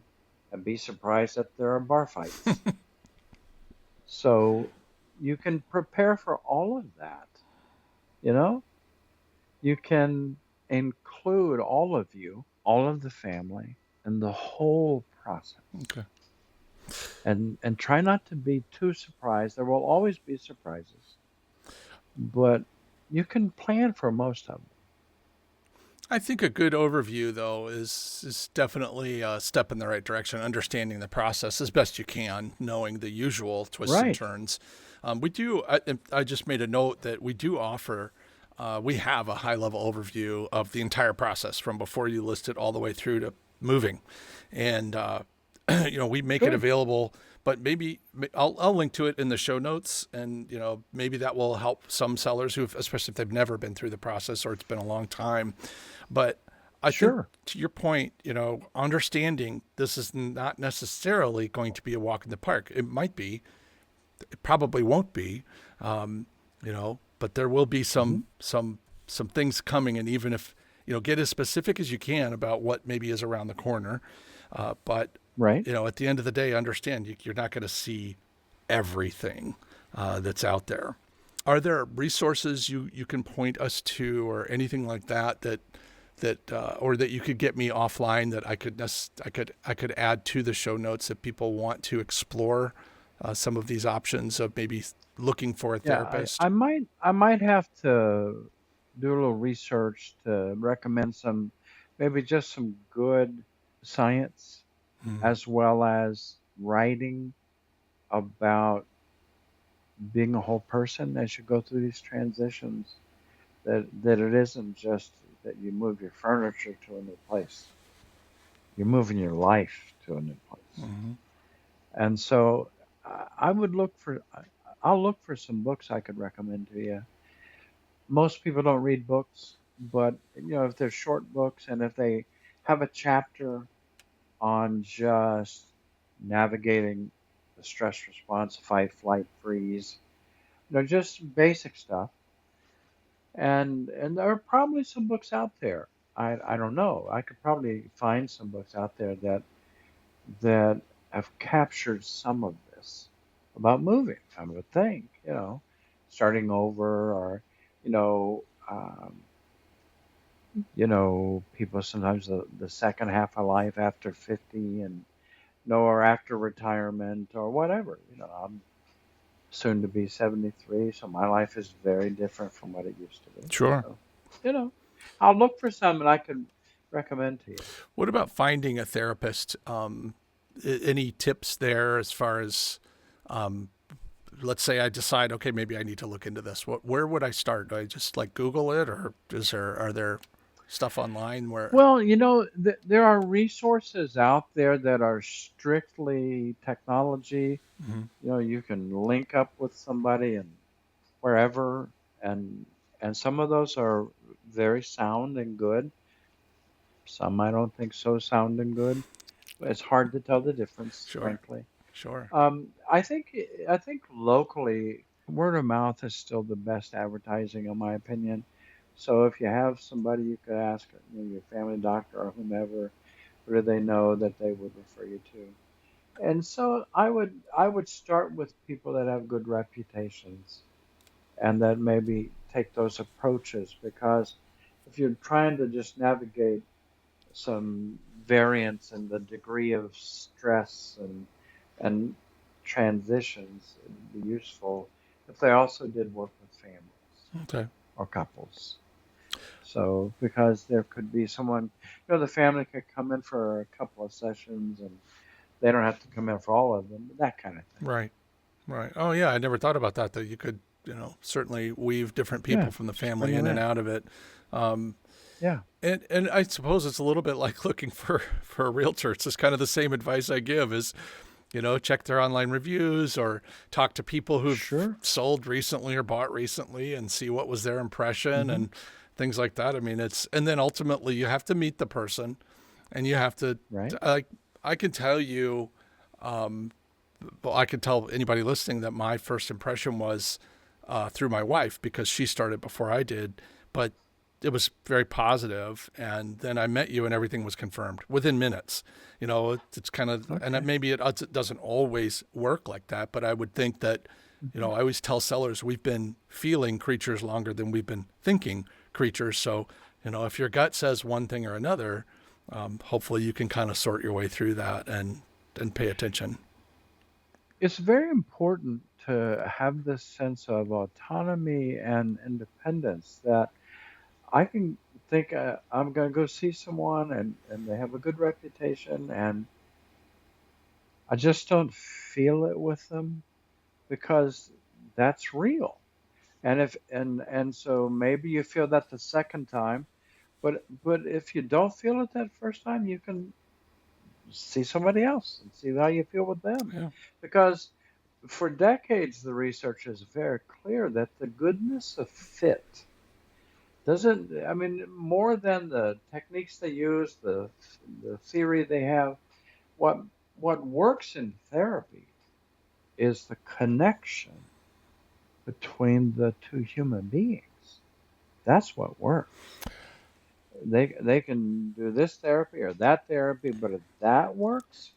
S2: and be surprised that there are bar fights. So you can prepare for all of that, you know? You can include all of you, all of the family, and the whole process.
S1: Okay.
S2: And try not to be too surprised. There will always be surprises, but you can plan for most of them.
S1: I think a good overview, though, is definitely a step in the right direction. Understanding the process as best you can, knowing the usual twists and
S2: Right.
S1: turns. We do. I just made a note that we do offer. We have a high level overview of the entire process from before you list it all the way through to moving, and we make it
S2: Good.
S1: available. But maybe I'll link to it in the show notes, and maybe that will help some sellers who, especially if they've never been through the process or it's been a long time. But I think
S2: Sure.
S1: to your point, understanding this is not necessarily going to be a walk in the park. It might be, it probably won't be, but there will be
S2: Hmm.
S1: some things coming, and even if get as specific as you can about what maybe is around the corner, but
S2: Right.
S1: at the end of the day, understand you're not going to see everything that's out there. Are there resources you can point us to, or anything like that or that you could get me offline that I could add to the show notes if people want to explore some of these options of maybe looking for a
S2: Yeah,
S1: therapist?
S2: I might have to do a little research to recommend maybe just some good science
S1: Mm,
S2: as well as writing about being a whole person as you go through these transitions. That it isn't just that you move your furniture to a new place. You're moving your life to a new place.
S1: mhm.
S2: And so I would I'll look for some books I could recommend to you. Most people don't read books, but if they're short books and if they have a chapter on just navigating the stress response, fight, flight, freeze, just basic stuff. And there are probably some books out there. I don't know. I could probably find some books out there that have captured some of this about moving. I would think, starting over, or you know, um, people sometimes the second half of life after 50, and or after retirement or whatever. I'm soon to be 73, so my life is very different from what it used to be.
S1: Sure.
S2: So, you know, I'll look for some that I could recommend to you.
S1: What about finding a therapist? Any tips there as far as, um, let's say I decide, okay, maybe I need to look into this. Where would I start? Do I just like Google it, or are there? stuff online where
S2: Well, there are resources out there that are strictly technology.
S1: Mhm.
S2: You can link up with somebody and wherever, and some of those are very sound and good. Some I don't think so sound and good. It's hard to tell the difference,
S1: Sure,
S2: frankly.
S1: sure,
S2: I think locally, word of mouth is still the best advertising, in my opinion. So if you have somebody, you could ask, your family doctor or whomever, who do they know that they would refer you to. And so I would start with people that have good reputations and that maybe take those approaches, because if you're trying to just navigate some variance in the degree of stress and transitions, it'd be useful if they also did work with families
S1: okay,
S2: or couples. So, because there could be someone, the family could come in for a couple of sessions and they don't have to come in for all of them, that kind of thing.
S1: right, right. Oh yeah, I never thought about that. That you could, certainly weave different
S2: Yeah,
S1: people from the
S2: just bring
S1: family
S2: them
S1: in and
S2: in.
S1: out of it. Um,
S2: Yeah.
S1: and I suppose it's a little bit like looking for a realtor. It's just kind of the same advice I give is, check their online reviews or talk to people who've
S2: Sure.
S1: sold recently or bought recently and see what was their impression
S2: Hmm.
S1: and things like that. I mean, and then ultimately you have to meet the person and you have to,
S2: Right.
S1: like, I can tell you, well, I could tell anybody listening that my first impression was through my wife because she started before I did, but it was very positive. And then I met you, and everything was confirmed within minutes. It's kind of, and
S2: Okay.
S1: maybe it doesn't always work like that, but I would think that,
S2: Hmm.
S1: I always tell sellers we've been feeling creatures longer than we've been thinking creatures. So, if your gut says one thing or another, hopefully you can kind of sort your way through that and pay attention.
S2: It's very important to have this sense of autonomy and independence, that I can think, I'm going to go see someone and they have a good reputation, and I just don't feel it with them, because that's real. And so maybe you feel that the second time, but if you don't feel it that first time, you can see somebody else and see how you feel with them.
S1: Yeah.
S2: Because for decades, the research is very clear that the goodness of fit doesn't, I mean, more than the techniques they use, the theory they have, what what works in therapy is the connection between the two human beings. That's what works. They can do this therapy or that therapy, but if that works,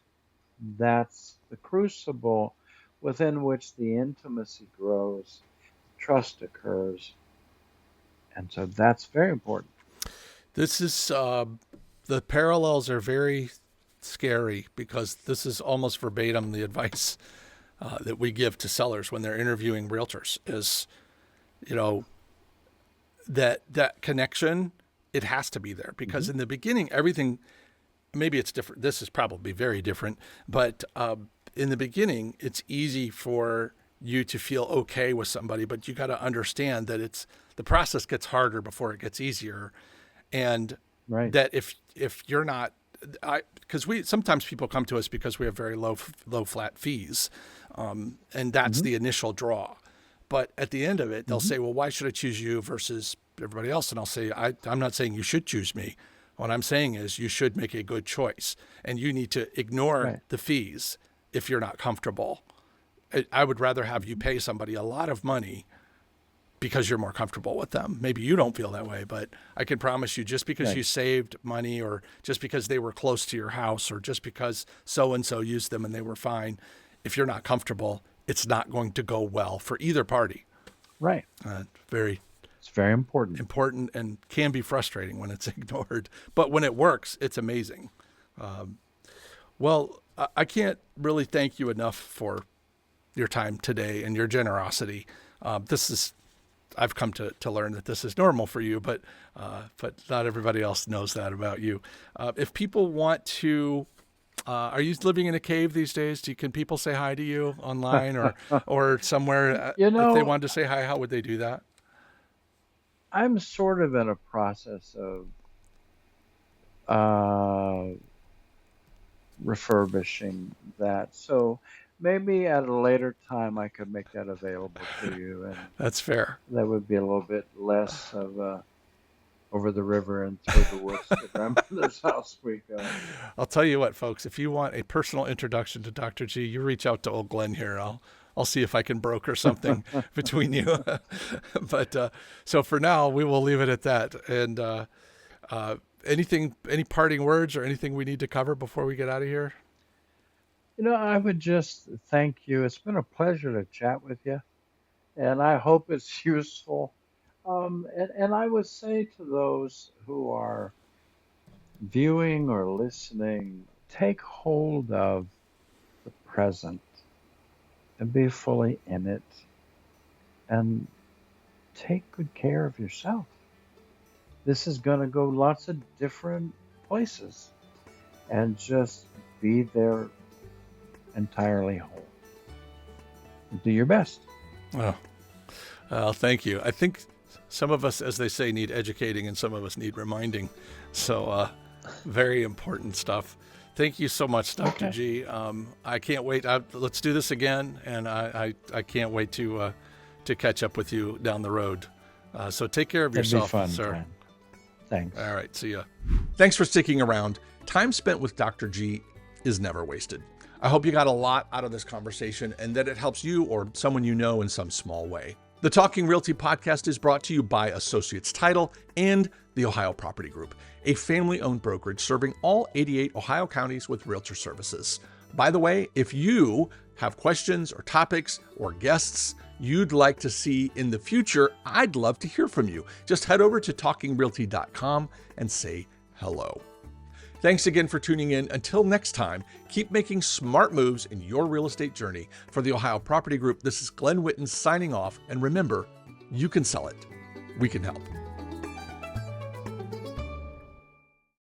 S2: that's the crucible within which the intimacy grows, trust occurs, and so that's very important.
S1: This is the parallels are very scary because this is almost verbatim the advice that we give to sellers when they're interviewing realtors is, you know, that connection, it has to be there because
S2: Hmm.
S1: in the beginning everything, maybe it's different. This is probably very different, but in the beginning it's easy for you to feel okay with somebody, but you got to understand that the process gets harder before it gets easier, and
S2: Right.
S1: that if you're not, because we sometimes people come to us because we have very low flat fees, and that's
S2: Hmm.
S1: the initial draw. But at the end of it, they'll
S2: Hmm.
S1: say, "Well, why should I choose you versus everybody else?" And I'll say, I'm not saying you should choose me. What I'm saying is you should make a good choice, and you need to ignore
S2: Right.
S1: the fees if you're not comfortable. I would rather have you
S2: Hmm.
S1: pay somebody a lot of money because you're more comfortable with them. Maybe you don't feel that way, but I can promise you just because
S2: Right.
S1: you saved money or just because they were close to your house or just because so and so used them and they were fine, if you're not comfortable, it's not going to go well for either party.
S2: Right.
S1: Very
S2: It's very important.
S1: important and can be frustrating when it's ignored. But when it works, it's amazing. Well, I can't really thank you enough for your time today and your generosity. This is I've come to learn that this is normal for you, but not everybody else knows that about you. If people want to, are you living in a cave these days? Can people say hi to you online or somewhere?
S2: You
S1: If they
S2: know,
S1: wanted to say hi, how would they do that?
S2: I'm sort of in a process of uh, refurbishing that. So maybe at a later time I could make that available to you, and
S1: That's fair.
S2: that would be a little bit less of a over the river and through the woods to grandmother's house we go.
S1: I'll tell you what, folks, if you want a personal introduction to Dr. G, you reach out to old Glenn here. I'll see if I can broker something between you. But so for now, we will leave it at that. And any parting words or anything we need to cover before we get out of here?
S2: I would just thank you. It's been a pleasure to chat with you, and I hope it's useful. And I would say to those who are viewing or listening, take hold of the present and be fully in it and take good care of yourself. This is going to go lots of different places, and just be there entirely whole. Do your best.
S1: Thank you. I think some of us, as they say, need educating and some of us need reminding. So very important stuff. Thank you so much, Dr.
S2: Okay.
S1: G. I can't wait. Let's do this again. And I can't wait to catch up with you down the road. So take care of
S2: That'd
S1: yourself,
S2: be fun,
S1: sir.
S2: Glenn. Thanks.
S1: All right. See ya. Thanks for sticking around. Time spent with Dr. G is never wasted. I hope you got a lot out of this conversation and that it helps you or someone you know in some small way. The Talking Realty podcast is brought to you by Associates Title and the Ohio Property Group, a family-owned brokerage serving all 88 Ohio counties with realtor services. By the way, if you have questions or topics or guests you'd like to see in the future, I'd love to hear from you. Just head over to talkingrealty.com and say hello. Thanks again for tuning in. Until next time, keep making smart moves in your real estate journey. For the Ohio Property Group, this is Glenn Witten signing off. And remember, you can sell it. We can help.